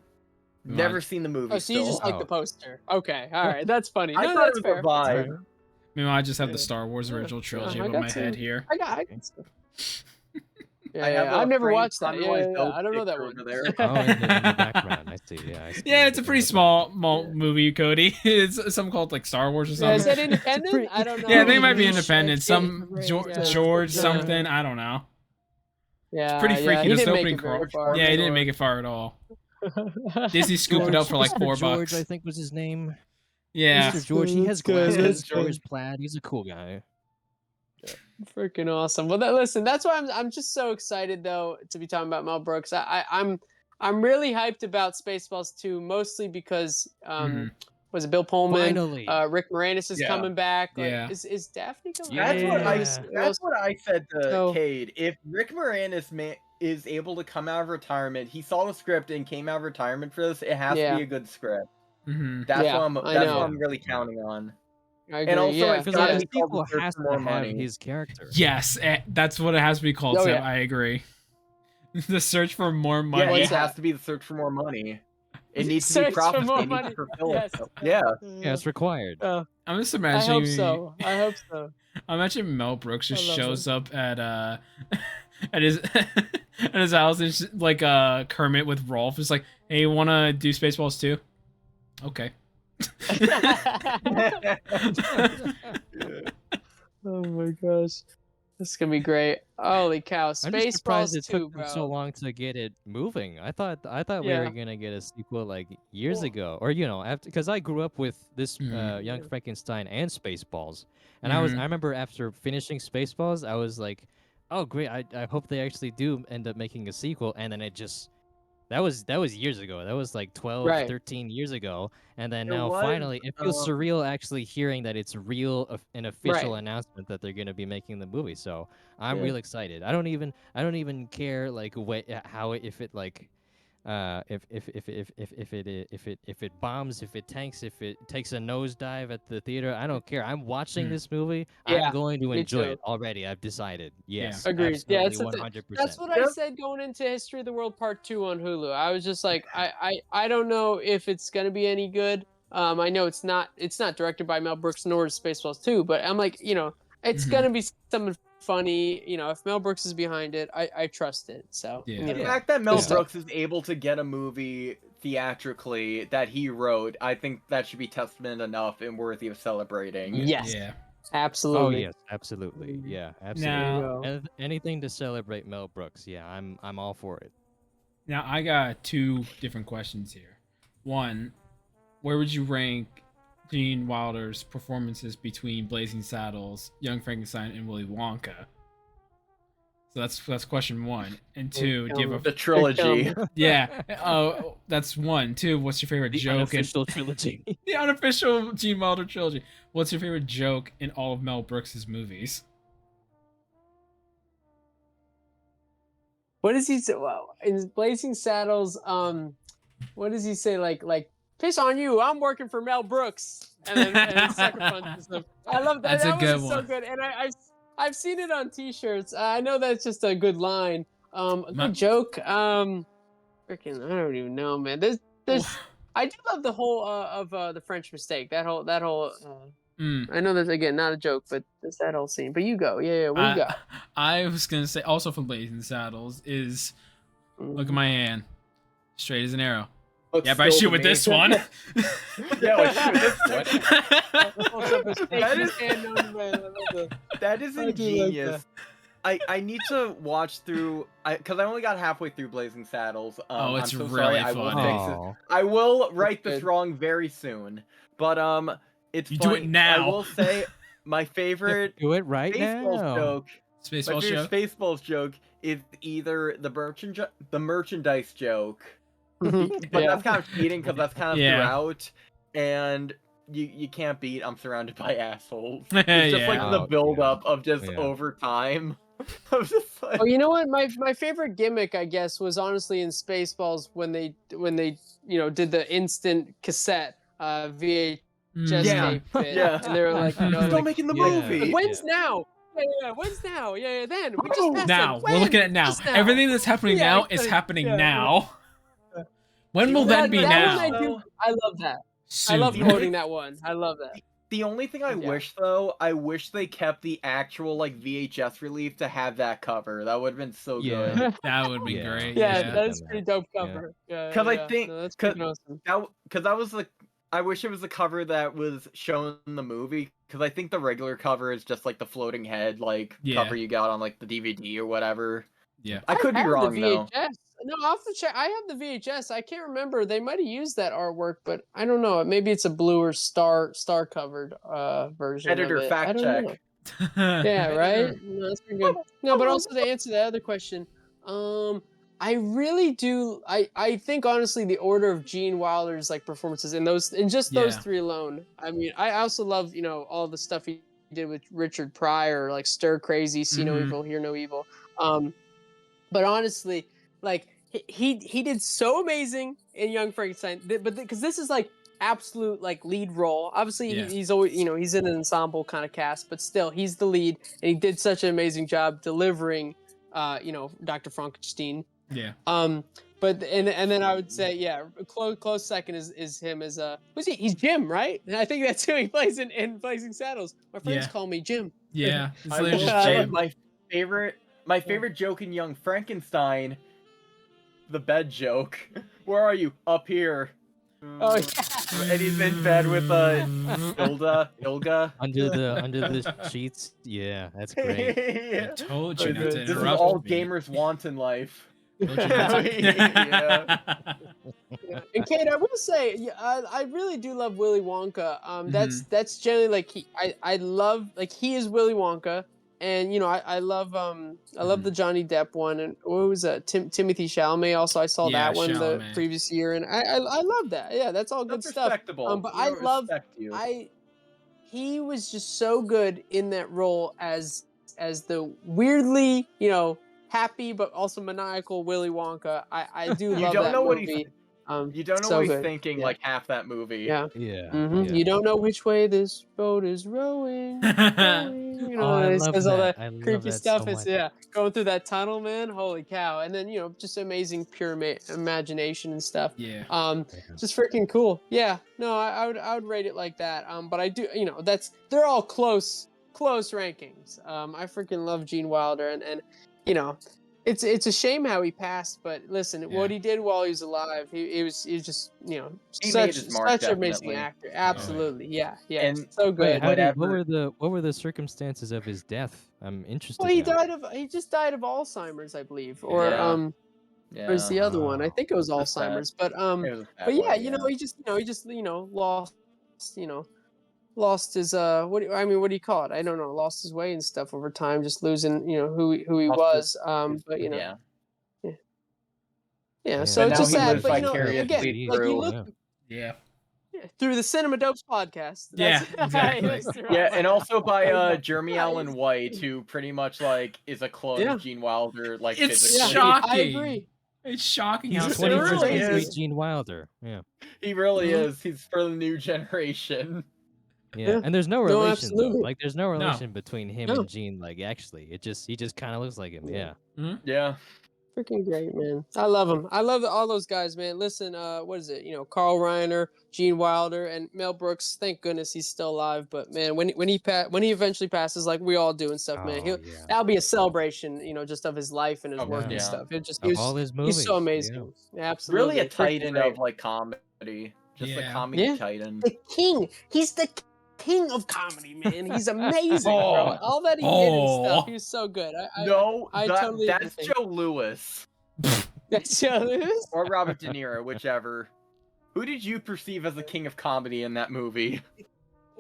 Never seen the movie. Oh, so you just still. like the poster? Okay, all right, that's funny. I No, thought that's it was fair. a vibe. That's fair. Meanwhile, I just have Yeah. the Star Wars original trilogy I above got my head here. I got some. Yeah, I have I've never framed watched that. Yeah, Conroy Doe I don't know that picture one. over there. Oh, in the background. I see. Yeah, I see. Yeah, it's a in pretty the small background. movie, Cody. It's something called like Star Wars or Yeah, is something. that independent? I don't know. Yeah, they might be It's- independent. it's- Some yeah. George Yeah. something. I don't know. Yeah, Pretty freaky. He This didn't make opening it very crawl. far. Yeah, he didn't make it far at all. Disney scooped it up for like Mr. $4. George, I think was his name. Yeah. Mr. George. He has That's good, glasses. that's He wears good. plaid. He's a cool guy. Freaking awesome. Well, listen, that's why I'm just so excited though to be talking about Mel Brooks. I'm really hyped about Spaceballs 2, mostly because was it Bill Pullman? Finally. Rick Moranis is coming back. Like, Yeah. Is Daphne coming? That's what I said to So- Cade. If Rick Moranis is able to come out of retirement, he saw the script and came out of retirement for this. It has to be a good script. Mm-hmm. That's Yeah, what I that's know. what I'm really counting on. I agree. And also, yeah. it's Because gotta the be called sequel The Search has for to More have Money. his character. Yes, that's what it has to be called. Oh, Sam. yeah. I agree. The search for more money. Yeah, What's it that? has to be The Search for More Money. It needs to be Search for profitable. more It needs money. to fulfill Yes. it. Yeah. Yeah, it's required. Oh, I'm just I imagining. hope so. I hope so. I imagine Mel Brooks just I love shows up at at his at his house and just, like Kermit with Rolf is like, hey, you wanna do Spaceballs too? Okay. Oh my gosh. This is gonna be great. Holy cow. I'm just surprised Spaceballs it 2, took them bro. so long to get it moving. I thought we Yeah. were gonna get a sequel like years Well- ago, or after, because I grew up with this Mhm. Young Frankenstein and Spaceballs, and Mhm. I remember after finishing Spaceballs, I was like, oh great, I hope they actually do end up making a sequel, and then it just that was years ago. That was like 12, Right. 13 years ago, and then There now was, finally it feels surreal actually hearing that it's an official Right. announcement that they're gonna be making the movie. So I'm Yeah. real excited. I don't even care like how if it like if it bombs, if it tanks, if it takes a nosedive at the theater. I don't care. I'm watching this movie. Yeah, I'm going to me enjoy too. it already. I've decided. Yes, Agreed. Yeah, absolutely, it's 100%. that's what I said going into History of the World Part 2 on Hulu. I was just like, I don't know if it's gonna be any good. I know it's not directed by Mel Brooks nor is Spaceballs 2, but I'm like, it's Mhm. gonna be something funny. If Mel Brooks is behind it, I trust it. So Yeah. The you know. fact that Mel Yeah. Brooks is able to get a movie theatrically that he wrote, I think that should be testament enough and worthy of celebrating. Yes, Yeah. Oh absolutely. yes, absolutely. Yeah, Now- absolutely. Anything to celebrate Mel Brooks. Yeah, I'm all for it. Now I got two different questions here. One, where would you rank Gene Wilder's performances between Blazing Saddles, Young Frankenstein, and Willy Wonka? So that's question one. And two, do you have The a trilogy. yeah? Oh, that's one. Two, what's your favorite The joke? unofficial trilogy. The unofficial Gene Wilder trilogy. What's your favorite joke in all of Mel Brooks's movies? What does he say? Well, in Blazing Saddles, what does he say? Like, piss on you. I'm working for Mel Brooks, and then sucker punches him. I love that. That's a that good was so one. good, and I've seen it on T-shirts. I know that's just a good line. A good joke. Freaking, I don't even know, man. There's. I do love the whole of the French Mistake. That whole. I know that's again not a joke, but there's that whole scene. But you go, yeah. What do you got? I was gonna say also from Blazing Saddles is look at my hand, straight as an arrow. Looks Yeah, but I still shoot to with me. this one. Yeah, I shoot with this one. That is I do like ingenious. I need to watch through because I only got halfway through Blazing Saddles. Oh, it's I'm so really sorry. I will funny. fix it. Oh. I will right Good. this wrong very soon. But it's You do funny. it now. I will say my favorite Do it right Spaceballs now. joke. My Spaceballs favorite show. Spaceballs joke is either the merchandise joke, but Yeah. that's kind of cheating because that's kind of Yeah. throughout. and you can't beat I'm Surrounded by Assholes. It's just Yeah. like the Oh, build yeah. up of just Yeah. over time. I was just like, Oh, you know what? My favorite gimmick, I guess, was honestly in Spaceballs when they did the instant cassette VHS Yeah, tape bit, yeah. and they were like, Still making the movie. when's now? Yeah, when's now? Yeah, then we just passed Now it. we're looking at now. Just now. Everything that's happening Yeah, now is exactly. happening Yeah. now. When The will only that thing be I that now? one I do. I love that. I Soon. love The only- quoting that one. I love that. The only thing I Yeah. wish though, I wish they kept the actual like VHS relief to have that cover. That would have been so Yeah. good. That would be Yeah. great. Yeah, should've that is done pretty that. dope Yeah. cover. Yeah, Because I yeah. think No, that's cause freaking awesome. that was the I wish it was the cover that was shown in the movie. Because I think the regular cover is just like the floating head like Yeah. cover you got on like the DVD or whatever. Yeah. I could be have wrong the though. VHS. No, I'll have to check. I have the VHS. I can't remember. They might have used that artwork, but I don't know. Maybe it's a blue or star covered version Editor of it. I fact don't check. know. Yeah, right. No, that's pretty good. No, but also to answer the other question, I really do. I think honestly, the order of Gene Wilder's like performances in those just those Yeah. three alone. I mean, I also love all the stuff he did with Richard Pryor, like Stir Crazy, See No Mhm. Evil, Hear No Evil. But honestly, like he did so amazing in Young Frankenstein, but because this is like absolute like lead role. Obviously, Yeah. he's always he's in an ensemble kind of cast, but still he's the lead, and he did such an amazing job delivering, Dr. Frankenstein. Yeah. But and then I would say a close second is him as who's he? He's Jim, right? And I think that's who he plays in Blazing Saddles. My friends Yeah. call me Jim. Yeah. It's I will literally just say Jim. my favorite joke in Young Frankenstein, the bed joke. Where are you? Up here. Oh yeah. And he's in bed with Ilga. Under the sheets. Yeah, that's great. I told you not to This is interrupt all me. gamers want in life. Told you not to- Yeah. Yeah. And Cade, I will say, I really do love Willy Wonka. Mhm. That's generally like I love like he is Willy Wonka, and I love the Johnny Depp one, and what was that? Timothy Chalamet. Also, I saw Yeah, that one the Chalamet. previous year, and I love that. Yeah, that's all good That's stuff. respectable. But You I know, love respect you. he was just so good in that role as the weirdly happy but also maniacal Willy Wonka. I do You love don't that know what movie. You don't know so what he's good. thinking Yeah. like half that movie. Yeah. Yeah. Mm-hmm. Yeah. You don't know which way this boat is rowing. rowing. Oh, I It love says all that. that I love creepy that stuff. so It's much. going through that tunnel, man. Holy cow! And then just amazing pure imagination and stuff. Yeah. Just freaking cool. Yeah. No, I would rate it like that. But I do. They're all close rankings. I freaking love Gene Wilder, and it's a shame how he passed, but listen, what Yeah. he did while he was alive, he was just He made such his mark, an amazing definitely. actor. Absolutely, yeah, And so Wait, good. what whatever. were the circumstances of his death? I'm interested. Well, now. he just died of Alzheimer's, I believe, or Yeah. where's the other one? I Oh. think it was Just that. Alzheimer's, but It was a sad but yeah, one, he just lost his what do you call it? I don't know, lost his way and stuff over time, just losing who he Lost was. his- But yeah. yeah, Yeah, so But it's now just he sad. lives But vicariously again, Jeez. like you through. look Yeah. through the Cinema Dopes podcast. Yeah, exactly. Yeah, and also by Yeah. Jeremy Yeah, Allen White, who pretty much like is a clone Yeah. of Gene Wilder, like It's physically. shocking. I agree. It's shocking He's how a It similar really 21st it is. century is. Gene Wilder. Yeah. He really Mhm. is. He's for the new generation. Yeah. Yeah. And there's no No, relation though. absolutely. Like there's no relation between him No. and Gene. Like actually, he just kind of looks like him. Yeah. Yeah. Freaking great, man. I love him. I love all those guys, man. Listen, what is it? Carl Reiner, Gene Wilder, and Mel Brooks. Thank goodness he's still alive. But man, when he eventually passes, like we all do and stuff, man, Oh yeah. that'll be a celebration, just of his life and his Of- work and yeah. stuff. It just Of all his movies. he's so Yeah. amazing. Absolutely, Really a freaking titan great. of like comedy. Just a Yeah. comedy Yeah. titan. The king. He's the king of comedy, man. He's amazing, Oh. bro. All that he did and Oh. stuff, he was so good. No, I that, totally that's agree. Joe Lewis. That's Joe Lewis? Or Robert De Niro, whichever. Who did you perceive as the king of comedy in that movie?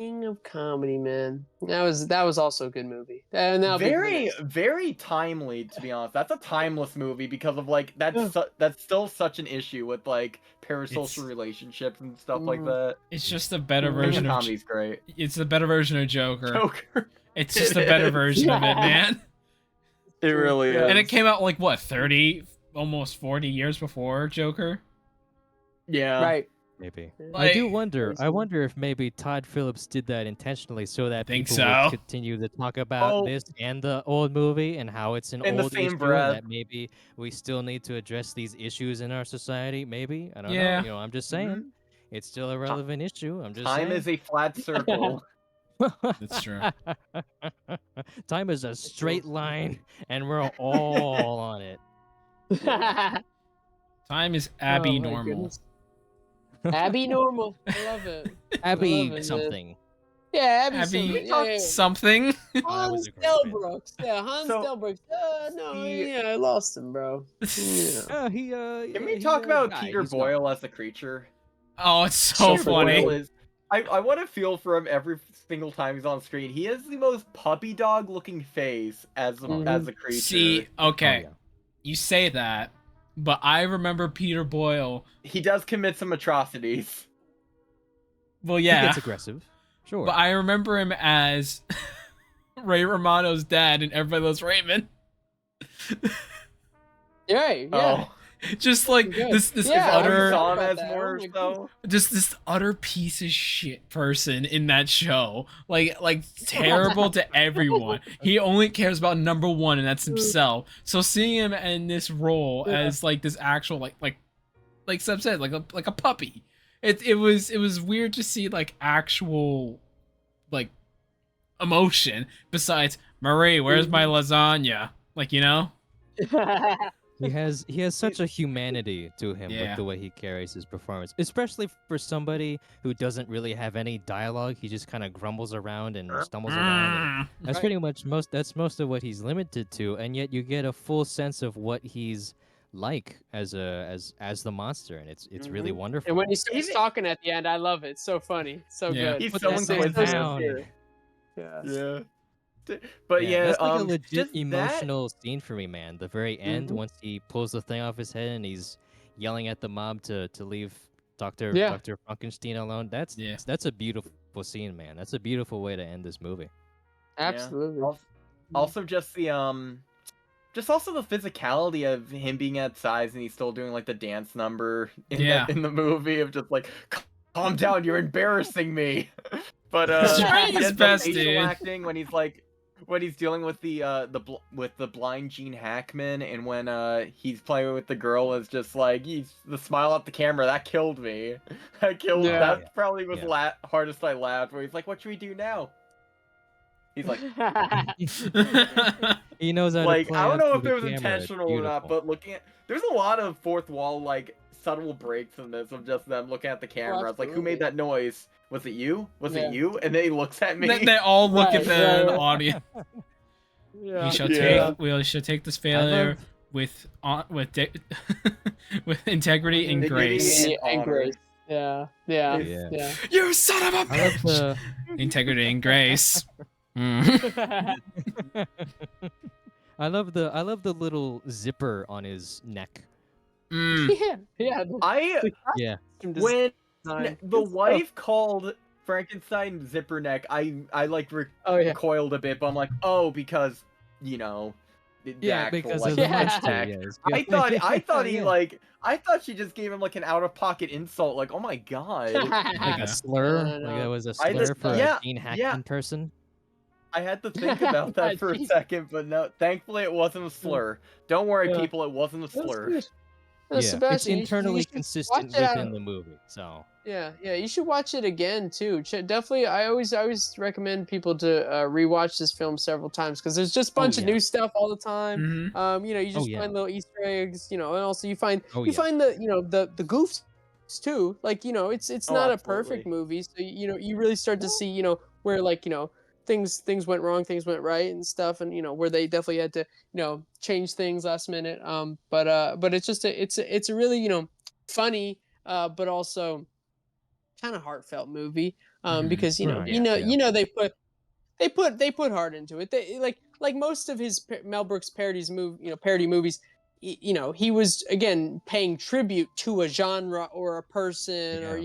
King of comedy, man. That was also a good movie. And that'll be Very, very timely, to be honest. That's a timeless movie because of like that's still such an issue with like parasocial relationships and stuff like that. It's just a better King version of of comedy's great. It's the better version of Joker. Joker. It's just a better version of it, man. It really is. And it came out like what, 30, almost 40 years before Joker? Yeah. right. Maybe. Like- I do wonder. I wonder if maybe Todd Phillips did that intentionally so that Think people so. would continue to talk about this and the old movie and how it's an In the old same issue breath. and that maybe we still need to address these issues in our society. Maybe I don't Yeah. know. You know, I'm just saying it's still a relevant issue. I'm just Time saying. is a flat circle. That's true. Time is a straight line, and we're all on it. Time is Abby Oh, my normal. goodness. Abby normal. I love it. Abby man. something. Yeah, Abby Abby. Yeah. something. Hans a great band. Delbrooks. Yeah, Hans So, Delbrooks. No, he- yeah, I lost him, bro. Yeah. Can we talk about Peter Boyle as a creature? Oh, it's so Peter funny. Boyle is, I want to feel for him every single time he's on screen. He has the most puppy dog looking face as a creature. See, okay, Oh, yeah. you say that, but I remember Peter Boyle. He does commit some atrocities. Well, He yeah, gets aggressive. Sure. but I remember him as Ray Romano's dad in Everybody Loves Raymond. Yeah. Oh, Just like Good. this Yeah, I utter, saw him about as that. more Oh my so. just this utter piece of shit person in that show. Like terrible to everyone. He only cares about number one, and that's himself. So seeing him in this role as like this actual like Seb said, like a puppy. It was weird to see like actual like emotion besides Marie, where's my lasagna? Like, you know? He has such a humanity to him Yeah. with the way he carries his performance, especially for somebody who doesn't really have any dialogue. He just kind of grumbles around and stumbles around. And that's Right. pretty much most of what he's limited to, and yet you get a full sense of what he's like as the monster, and it's really wonderful. And when he starts Even- talking at the end, I love it. So funny. So Yeah. good. He's Put so that sign inquisitive. down. Yeah. Yeah. But yeah, that's like a just legit that- emotional scene for me, man. The very end, Mhm. once he pulls the thing off his head and he's yelling at the mob to leave Dr. Yeah. Dr. Frankenstein alone. That's a beautiful scene, man. That's a beautiful way to end this movie. Absolutely. Also, just the just also the physicality of him being at size and he's still doing like the dance number in the movie of just like, calm down, you're embarrassing me. But He's trying he his has the best, facial dude. acting when he's dealing with the blind Gene Hackman, and when he's playing with the girl, is just like the smile at the camera that killed me. That killed. Yeah. That probably was hardest I laughed. Where he's like, "What should we do now?" He's like, He knows how to like play I don't up know to if the it was camera. It's intentional or not, beautiful. but looking at there's a lot of fourth wall like subtle breaks in this of just them looking at the camera. It's like, who made that noise? Was it you? Was it you? And then he looks at me. They all look at Right, the right. audience. Yeah. We shall take this failure with with integrity and Dignity grace. and And honor. grace. Yeah. Yeah. Yeah. Yeah. You son of a I love bitch! the Integrity and grace. Mm. I love the little zipper on his neck. Mm. Yeah. Yeah. Yeah. When Design. the Good stuff. wife called Frankenstein zipper neck, I like Oh yeah. recoiled a bit, but I'm like, oh, because the Yeah, actual, because like, of the Yeah. monster. neck. Yes. I thought he Yeah. I thought she just gave him like an out of pocket insult. Like, oh my god. Like Yeah. a slur, No, no, like no. that was a I slur just- for yeah, a Gene yeah. Hackman person. I had to think about that for a Jeez. second, but no, thankfully it wasn't a slur. Don't worry, Yeah. people, it wasn't a slur. Yeah, Sebastian, it's you internally should consistent watch it out. within the movie. So Yeah, you should watch it again too. Definitely, I always recommend people to rewatch this film several times because there's just a bunch of yeah. new stuff all the time. Mhm. You just yeah. find little Easter eggs, and also you find Oh, you yeah. find the goofs too. Like it's Oh, not a absolutely. perfect movie, so you really start to see where things went wrong, things went right, and stuff, and where they definitely had to change things last minute. But it's just it's a really funny but also kind of heartfelt movie. Mhm. Because they put heart into it. They like most of his Mel Brooks parody movies. He was again paying tribute to a genre or a person or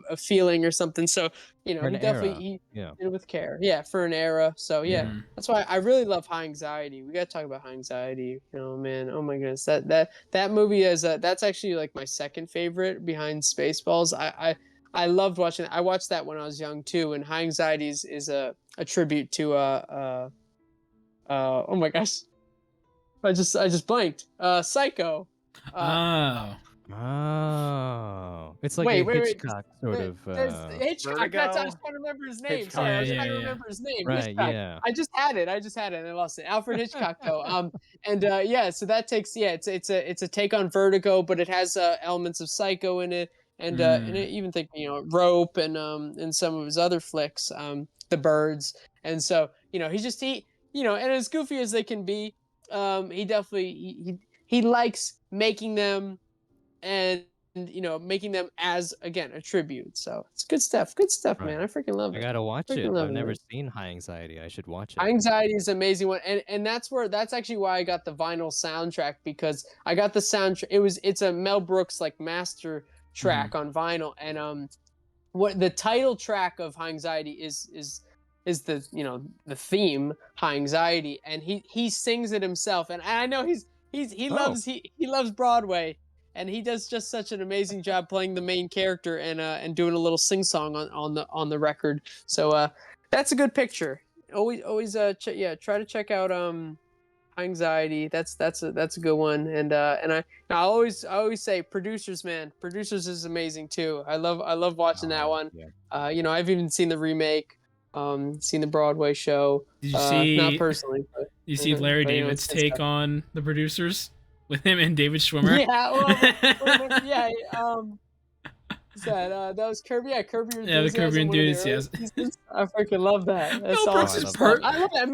a feeling or something. So For an he definitely era. he Yeah. did it with care. Yeah, for an era. So yeah, Mhm. that's why I really love High Anxiety. We gotta talk about High Anxiety. Man, oh my goodness, that movie that's actually like my second favorite behind Spaceballs. I loved watching it. I watched that when I was young too. And High Anxiety is a tribute to oh my gosh, I just blanked. Psycho. Oh. Oh, it's like a Wait. Hitchcock sort of. There's Hitchcock. I was Vertigo? trying to remember his name. Hitchcock. Sorry, I was Yeah, trying to yeah, yeah. remember his name. Right, Hitchcock. yeah. I just had it, and I lost it. Alfred Hitchcock, though. And yeah, so that takes it's a take on Vertigo, but it has elements of Psycho in it, and I even think Rope and some of his other flicks, The Birds, and so and as goofy as they can be, he definitely he likes making them and making them as again a tribute. So it's good stuff. Good stuff, man. Right. I freaking love I it. gotta watch Freaking it. love I've it, never man. seen High Anxiety. I should watch High it. Anxiety is an amazing one, and that's actually why I got the vinyl soundtrack, because I got the soundtrack. It's a Mel Brooks like master track on vinyl, and what the title track of High Anxiety is the the theme High Anxiety, and he sings it himself, and I know he Oh. loves Broadway, and he does just such an amazing job playing the main character and doing a little sing song on the record. So that's a good picture. Always try to check out Anxiety. That's a good one. And I always say Producers, man. Producers is amazing too. I love watching that one. Yeah. I've even seen the remake, seen the Broadway show. Did you see? Not personally, but You see Larry but, David's it's good take stuff. on the producers with him and David Schwimmer? Yeah, well, yeah. What's that was Kirby. Yeah, Kirby Your Yeah, the Kirby Enthusiasm, one of the early Enthusiast. pieces. I freaking love that. That's Mel Brooks awesome is stuff. I love that.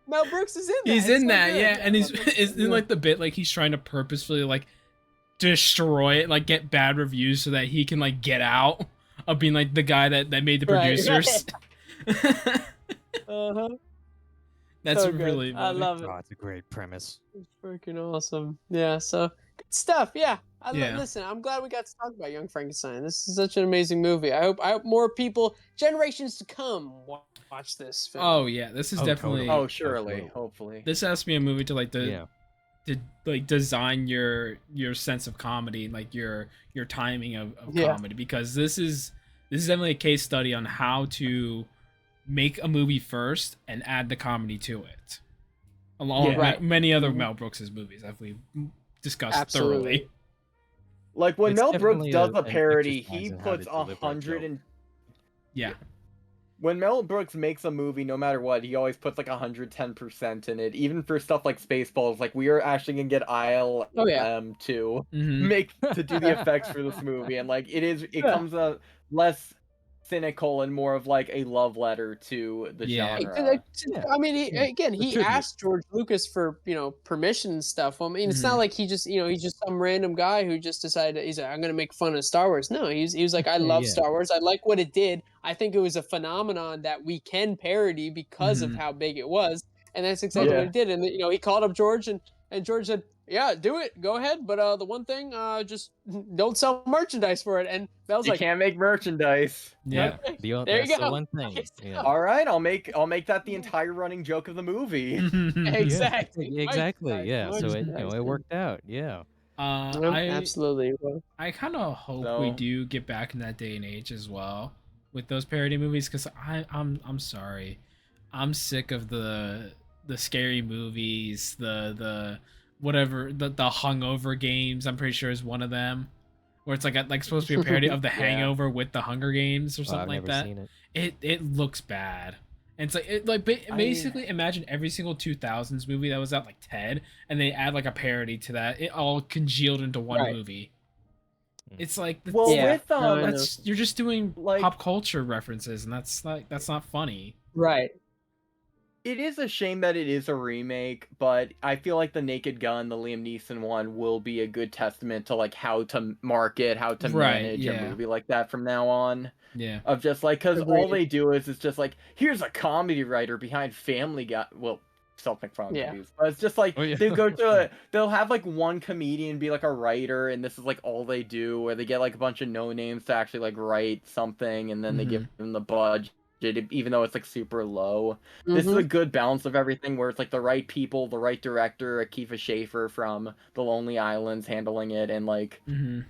Mel Brooks is in that. He's It's in so that, good. yeah, and he's I love it. is in like the bit like he's trying to purposefully like destroy it, like get bad reviews so that he can like get out of being like the guy that made the Right. producers. Uh-huh. That's So good. really I funny. love it. Oh, it's a great premise. It's freaking awesome. Yeah, so good stuff. Yeah. Yeah. Listen, I'm glad we got to talk about Young Frankenstein. This is such an amazing movie. I hope more people, generations to come, watch this film. Oh yeah, this is definitely. totally. Oh, surely, Absolutely. hopefully. This has to be a movie to like Yeah. to like design your sense of comedy, like your timing of Yeah. comedy, because this is definitely a case study on how to make a movie first and add the comedy to it, along with Right. many other Mhm. Mel Brooks' movies, as we discussed Absolutely. thoroughly. Like when It's Mel Brooks definitely does a an parody, exercise he in how puts to deliver a 100 joke. and Yeah. when Mel Brooks makes a movie, no matter what, he always puts like 110% in it. Even for stuff like Spaceballs, like we are actually gonna get ILM Oh, yeah. to Mhm. to do the effects for this movie, and like it Yeah. comes out less cynical and more of like a love letter to the Yeah. genre. Yeah. I mean, Yeah. he tribute. asked George Lucas for permission and stuff. I mean, it's not Mhm. like he just he's just some random guy who just decided he's like, I'm gonna make fun of Star Wars. No, he was like, I love Yeah. Star Wars. I like what it did. I think it was a phenomenon that we can parody because of Mhm. how big it was, and that's exactly what Yeah. he did. And he called up George, and George said, yeah, do it, go ahead, but the one thing, just don't sell merchandise for it. And Mel's You like, can't make merchandise. Yeah. okay, There you there you the go. one thing. Yeah. All right, I'll make that the entire running joke of the movie. Exactly. Yeah, exactly. Merchandise, Yeah. So it merchandise. worked out. Yeah. Absolutely. Well, I kind of hope So- we do get back in that day and age as well with those parody movies, because I'm sorry, I'm sick of the scary movies, the whatever, the hungover games. I'm pretty sure is one of them, where it's like supposed to be a parody of the Yeah. Hangover with the Hunger Games or Oh, something I've like never that. seen it. It looks bad. And it's basically imagine every single 2000s movie that was out, like Ted, and they add like a parody to that. It all congealed into one Right. movie. It's like Well, Yeah. with No, I know. that's you're just doing like- pop culture references, and that's not funny. right. It is a shame that it is a remake, but I feel like the Naked Gun, the Liam Neeson one, will be a good testament to like how to market, how to Right, manage a yeah. movie like that from now on. Yeah. Of just like, because all Agreed. they do is it's just like, here's a comedy writer behind Family Guy. Well, something from Yeah. movies, but it's just like Oh, yeah. they go to they'll have like one comedian be like a writer, and this is like all they do, where they get like a bunch of no names to actually like write something, and then they give them the budget, even though it's like super low. This is a good balance of everything, where it's like the right people, the right director, Akiva Schaffer from The Lonely Islands handling it, and like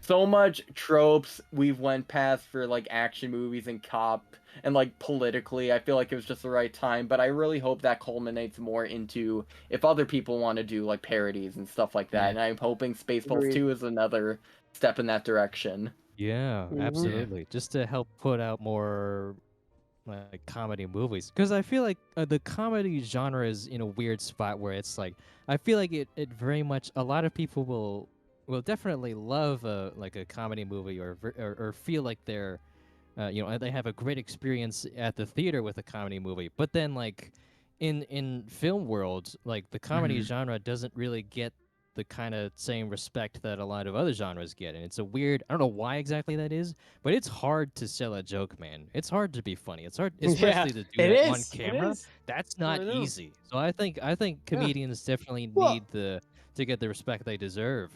so much tropes we've went past for like action movies and cop, and like politically I feel like it was just the right time, but I really hope that culminates more into if other people want to do like parodies and stuff like that. Yeah. And I'm hoping Spaceballs Agreed. 2 is another step in that direction. Yeah, absolutely. Just to help put out more like comedy movies, because I feel like the comedy genre is in a weird spot where it's like I feel like it very much a lot of people will definitely love like a comedy movie or feel like they're they have a great experience at the theater with a comedy movie, but then like in film world, like the comedy genre doesn't really get the kind of same respect that a lot of other genres get, and it's a weird, I don't know why exactly that is, but it's hard to sell a joke, man. It's hard to be funny. It's hard, especially to do it that on is. It camera. is. That's I not know. easy. So I think comedians definitely Well- need to get the respect they deserve.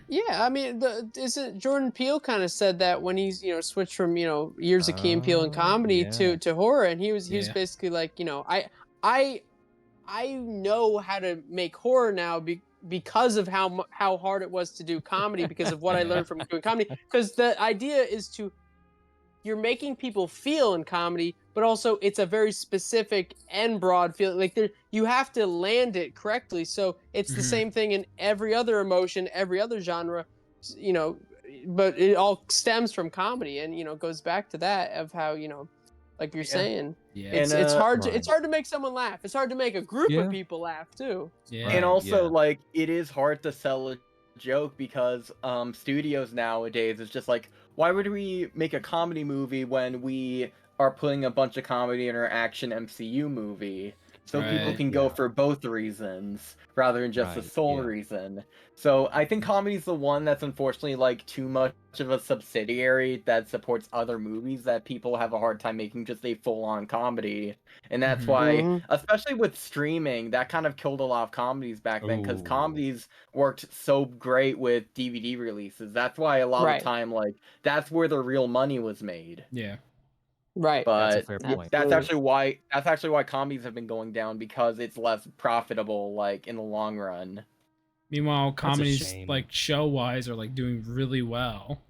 Yeah, I mean, isn't Jordan Peele kind of said that when he's switched from years of Key and Peele and comedy Yeah. to horror, and he was Yeah. basically like I know how to make horror now because of how hard it was to do comedy, because of what I learned from doing comedy, because the idea is you're making people feel in comedy, but also it's a very specific and broad feel. Like you have to land it correctly. So it's the same thing in every other emotion, every other genre, but it all stems from comedy, and goes back to that of how like you're saying, Yeah. it's hard to Right. it's hard to make someone laugh. It's hard to make a group Yeah. of people laugh too. Yeah. And Right, also yeah. like it is hard to sell a joke, because studios nowadays is just like, why would we make a comedy movie when we are putting a bunch of comedy in our action MCU movie? So people Right. can go for both reasons rather than just the Right, sole yeah. reason. So I think comedy's the one that's unfortunately like too much of a subsidiary that supports other movies, that people have a hard time making just a full-on comedy. And that's why, especially with streaming, that kind of killed a lot of comedies back then, because Ooh. comedies worked so great with DVD releases. That's why a lot of Right. the time, like, that's where the real money was made. Yeah. Right. That's a But fair yeah, point. that's Absolutely. actually why comedies have been going down, because it's less profitable, like, in the long run. Meanwhile, That's a comedies shame. like show-wise are like doing really well.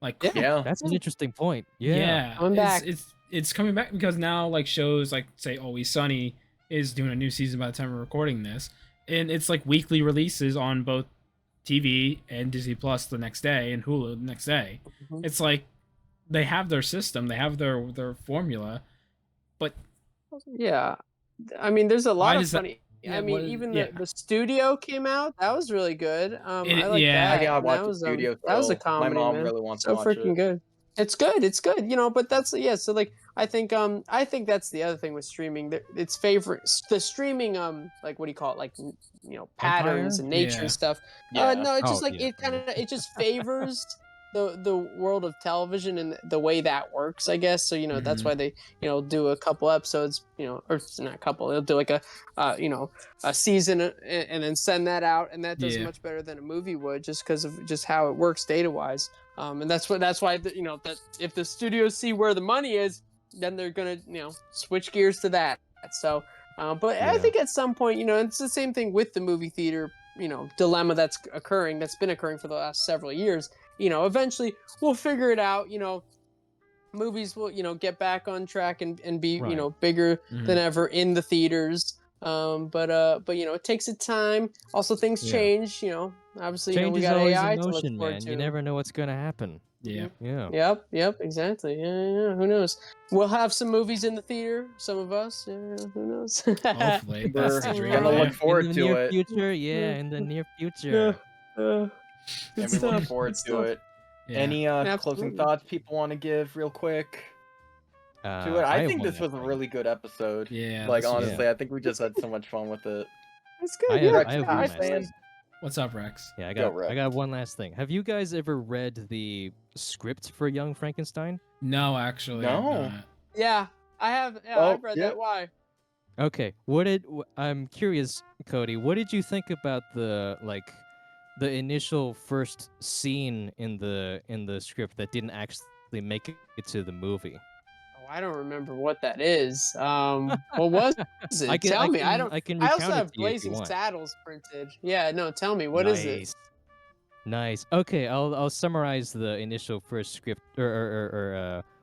Like Yeah. That's an interesting point. Yeah. yeah, Coming back. it's coming back, because now like shows like say Always Sunny is doing a new season by the time we're recording this, and it's like weekly releases on both TV and Disney Plus the next day and Hulu the next day. It's like they have their system, they have their formula, but Yeah, I mean, there's a Why lot of does that- funny. yeah, I mean, what- even yeah. the studio came out. That was really good. I like yeah. that. I gotta And watch that the was studio that was a still. My comedy, mom man. really wants So to watch freaking it. good. It's good. It's good. But that's So like I think that's the other thing with streaming. It's favorite the streaming like what do you call it, like patterns Empire? and nature Yeah. and stuff. Yeah. No, it's just Oh, like yeah. it just favors the world of television and the way that works, I guess. So that's why they do a couple episodes, or not a couple. They'll do like a a season and then send that out, and that does Yeah. much better than a movie would, just because of just how it works data wise. And that's why that if the studios see where the money is, then they're gonna switch gears to that. So but I Yeah. think at some point, it's the same thing with the movie theater dilemma that's been occurring for the last several years. Eventually we'll figure it out. Movies will get back on track and be Right. bigger Mhm. than ever in the theaters. But it takes a time. Also, things Yeah. change. Obviously, Change we is got always AI in to look motion, forward man. to. You never know what's gonna happen. Yeah. Yeah. Yep, exactly. Yeah. Who knows? We'll have some movies in the theater. Some of us. Yeah, who knows? Hopefully, that's the We're dream. gonna yeah. look forward in the to near it. future, yeah, in the near future. Good And we look stuff. forward Good to stuff. it. Yeah. Any closing Absolutely. thoughts people want to give real quick? To it, I have think one this last was a thing. really good episode. Yeah. Like this was- honestly, I think we just had so much fun with it. It's good. I Yeah, have yeah, one I last feel like- thing. What's up, Rex? Yeah, Go, I Rex. got one last thing. Have you guys ever read the script for Young Frankenstein? No, actually. No. Yeah, I have. Yeah, Oh, I've read yeah. that. Why? Okay, I'm curious, Cody, what did you think about the initial first scene in the script that didn't actually make it to the movie? Oh, I don't remember what that is. What was it? Tell me. I don't. I can I also recount it have to you if you Blazing want. Saddles printed. Yeah, no. Tell me. What is it? Nice. Okay, I'll summarize the initial first script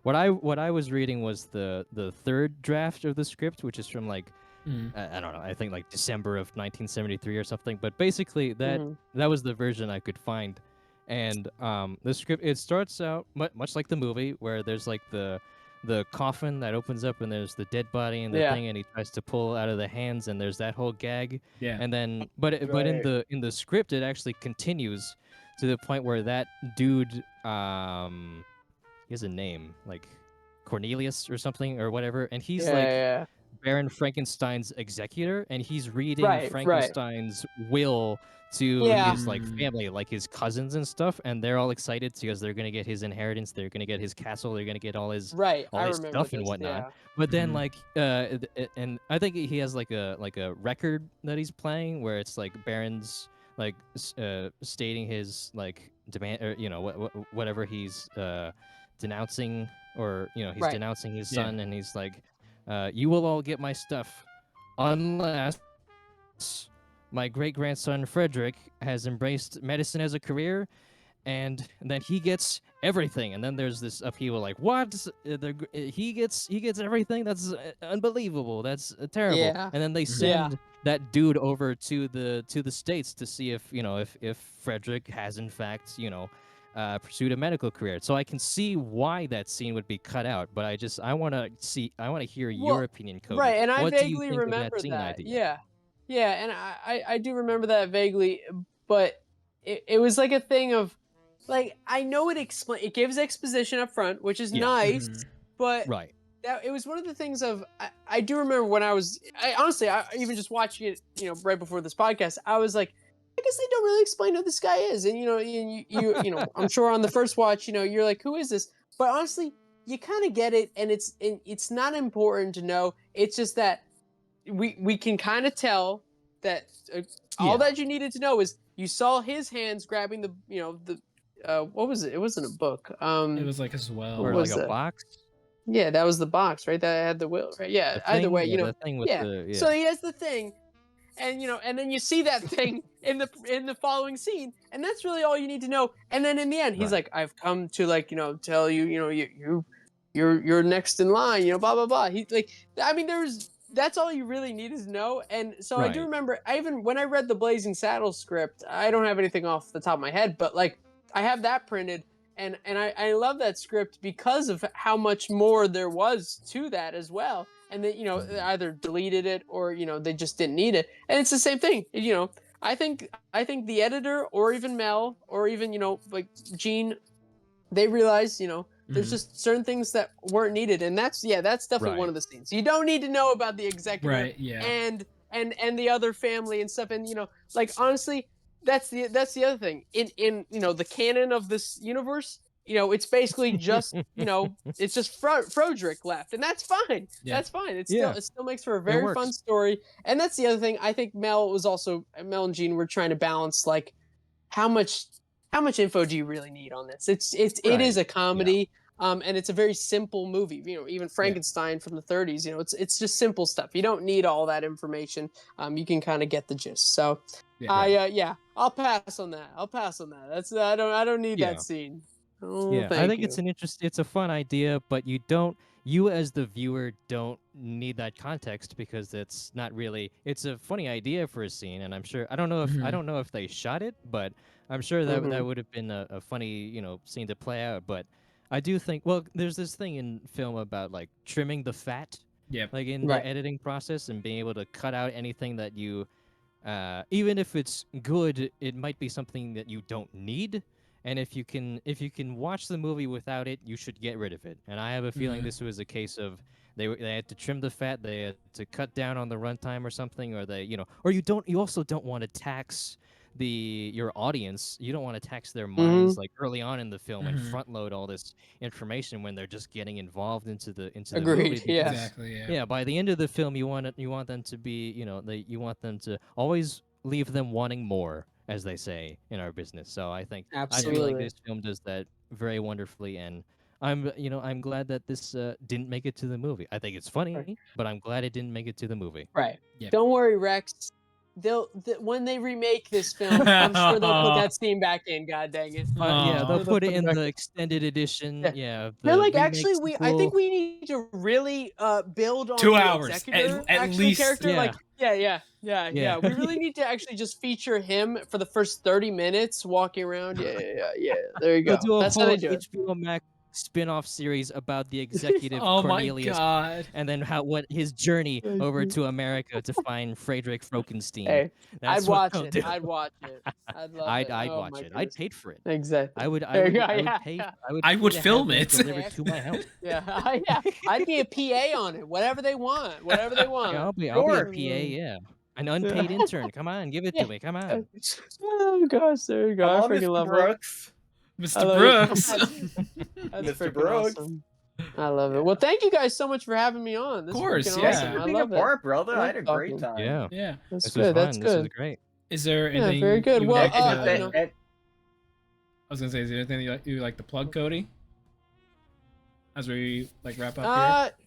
what I was reading was the third draft of the script, which is from like Mhm. I don't know, I think like December of 1973 or something. But basically Mhm. that was the version I could find. And the script, it starts out much like the movie, where there's like the coffin that opens up and there's the dead body and the Yeah. thing, and he tries to pull out of the hands, and there's that whole gag. Yeah. And then but in Right. the script it actually continues to the point where that dude he has a name like Cornelius or something or whatever, and he's Yeah, like yeah. Baron Frankenstein's executor, and he's reading Right, right. Frankenstein's will to Yeah. his like Mm. family, like his cousins and stuff, and they're all excited because they're gonna get his inheritance, they're gonna get his castle, they're gonna get all his Right. I remember stuff and this. whatnot. Yeah. But then Mhm. like and I think he has like a record that he's playing where it's like Baron's like stating his like demand, or you know whatever he's denouncing, or you know he's Right. denouncing his Yeah. son, and he's like, you will all get my stuff unless my great grandson Frederick has embraced medicine as a career, and then he gets everything. And then there's this upheaval, like what? He gets everything? That's unbelievable. That's terrible. Yeah. And then they Mhm. Yeah. send that dude over to the states to see if if Frederick has in fact pursued a medical career. So I can see why that scene would be cut out, but I want to hear your Well, opinion, Cody. right, and I What do you vaguely think of that remember scene that. idea? Yeah. Yeah, and I do remember that vaguely, but it was like a thing of like I know it gives exposition up front, which is Yeah. nice, Mhm. but Right. that it was one of the things of I do remember when I honestly I even just watching it, right before this podcast, I was like, I guess they don't really explain who this guy is. And you know, I'm sure on the first watch, you're like, who is this? But honestly, you kind of get it, and it's not important to know. It's just that we can kind of tell that all Yeah. that you needed to know is you saw his hands grabbing the what was it? It wasn't a book. It was like as well. What Or like was a that? box. Yeah, that was the box, right? That had the will, right? Yeah. The Either thing, way, yeah, the thing with yeah. the So he has the thing, and and then you see that thing in the following scene, and that's really all you need to know. And then in the end, he's Right. like, "I've come to tell you, you're next in line, blah blah blah." He like, I mean, that's all you really needed to know. And so I do Right. remember, I even when I read the Blazing Saddles script, I don't have anything off the top of my head, but like I have that printed. And I love that script because of how much more there was to that as well. And then, they either deleted it or, they just didn't need it. And it's the same thing. I think the editor or even Mel or even, like Gene, they realized, there's Mhm. just certain things that weren't needed. And that's definitely one Right. of the scenes. You don't need to know about the executor Right. Yeah. and the other family and stuff. And like honestly, that's the other thing in the canon of this universe. It's basically just it's just Froderick left, and that's fine. Yeah. That's fine. Yeah. It still makes for a It very works. fun story. And that's the other thing. I think Mel and Gene were trying to balance like how much info do you really need on this? It is Right. a comedy. And it's a very simple movie. Even Yeah. Frankenstein from the 30s. It's just simple stuff. You don't need all that information. You can kind of get the gist. So, Yeah. I'll pass on that. That's I don't need Yeah. that scene. Oh, Yeah, I thank think you. it's a fun idea, but you as the viewer don't need that context because it's not really, it's a funny idea for a scene, and I'm sure I don't know Mhm. if they shot it, but I'm sure that Mhm. would have been a funny, scene to play out. But I do think, well, there's this thing in film about like trimming the fat, Yep. like in Right. the editing process, and being able to cut out anything that you even if it's good, it might be something that you don't need. And if you can watch the movie without it, you should get rid of it. And I have a feeling this was a case of they had to trim the fat, they had to cut down on the runtime or something, or or you also don't want to tax your audience. You don't want to tax their minds like early on in the film and front load all this information when they're just getting involved into the Agreed. movie. Yeah. Exactly. Yeah. Yeah, by the end of the film, you want them to be, you want them to always leave them wanting more, as they say in our business. So I feel like Absolutely. this film does that very wonderfully, and I'm glad that this didn't make it to the movie. I think it's funny, but I'm glad it didn't make it to the movie. Right. Yeah. Don't worry, Rex. When they remake this film, I'm sure they'll put that scene back in. God dang it! Yeah, they'll They'll put it put it in back the in. extended edition. Yeah, They're the like, remake actually, I think sequel. we need to really build on 2 the hours, executor at actual least. character. Yeah. Like, yeah. We really need to actually just feature him for the first 30 minutes, walking around. Yeah. There you They'll go. do a That's how whole they do it. HBO Max spin-off series about the executive Oh my Cornelius, god. and then what his journey over to America to find Friedrich Frankenstein. Hey, That's I'd what watch they'll it. do. I'd watch it. I'd love I'd it. Oh watch my it. I'd goodness. pay for it. Exactly. I would There you go, pay. yeah. I would pay to film have them it. delivered to my house. Yeah. I'd be a PA on it. Whatever they want. Whatever they want. Yeah, I'll be a Sure. PA. Yeah, an unpaid intern. Come on, give it to me. Come on. Oh gosh, there you go. Come I on, freaking Mr. love it. Brooks. I Mr. love Brooks. That's Mr. freaking Brooks. awesome. I love it. Well, thank you guys so much for having me on. This Of course, is freaking yeah. awesome. Thanks for I being a love it. part, brother. I had a Love great talking. time. Yeah, Yeah. That's this good. was That's fun. This was good. great. Is there Yeah, anything? very good. you would Well, like to- you know. I was gonna say, is there anything you like to plug, Cody? As we wrap up here.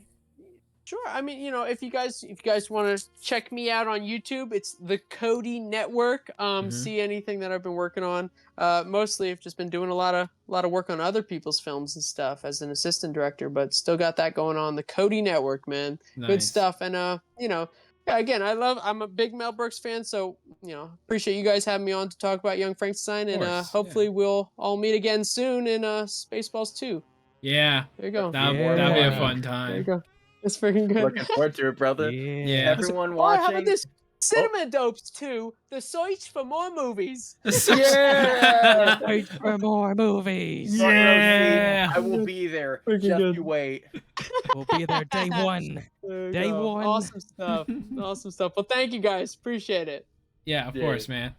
Sure. I mean, if you guys want to check me out on YouTube, it's the Cody Network. See anything that I've been working on. Mostly I've just been doing a lot of work on other people's films and stuff as an assistant director, but still got that going on. The Cody Network, man. Good Nice. stuff. And again, I'm a big Mel Brooks fan, so appreciate you guys having me on to talk about Young Frankenstein, and course, hopefully we'll all meet again soon in Spaceballs 2. Yeah. There you go. That'll be Yeah. a fun There you time. go. It's freaking good. Looking forward to it, brother. Yeah. Everyone How watching. about this? Cinema Dopes 2, The Search for More Movies. Yeah. Wait for more movies. Front row Yeah. seat. I will be there. Freaking Just good. you wait. We'll be there day one. There you Day go. one. Awesome stuff. Awesome stuff. Well, thank you guys. Appreciate it. Yeah, of Yeah. course, man.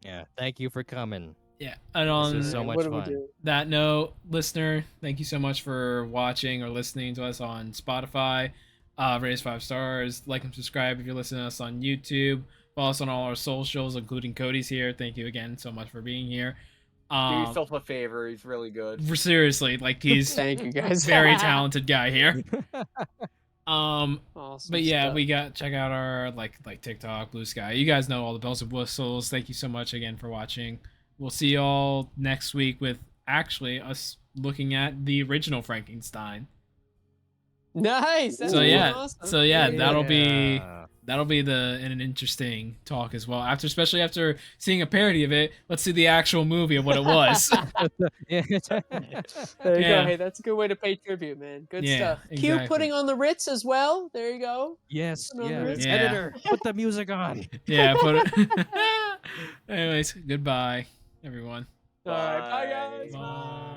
Yeah, thank you for coming. Yeah. And This on was so much What do we fun. do? that note, listener, thank you so much for watching or listening to us on Spotify. Rate us 5 stars, like and subscribe if you're listening to us on YouTube. Follow us on all our socials, including Cody's here. Thank you again so much for being here. Do yourself a favor. He's really good. Seriously, he's Thank you guys. very talented guy here. Awesome But yeah, stuff. we got check out our like TikTok, Blue Sky. You guys know all the bells and whistles. Thank you so much again for watching. We'll see you all next week with actually us looking at the original Frankenstein. Nice. That's So yeah, awesome. that'll be an interesting talk as well. Especially after seeing a parody of it, let's see the actual movie of what it was. Yeah. There you Yeah. go. Hey, that's a good way to pay tribute, man. Good Yeah, stuff. Cue exactly. putting on the Ritz as well. There you go. Yes, Put on the yeah. Ritz. Yeah. Editor, put the music on. Yeah, anyways, goodbye, everyone. All right. Bye, Bye. guys. Bye.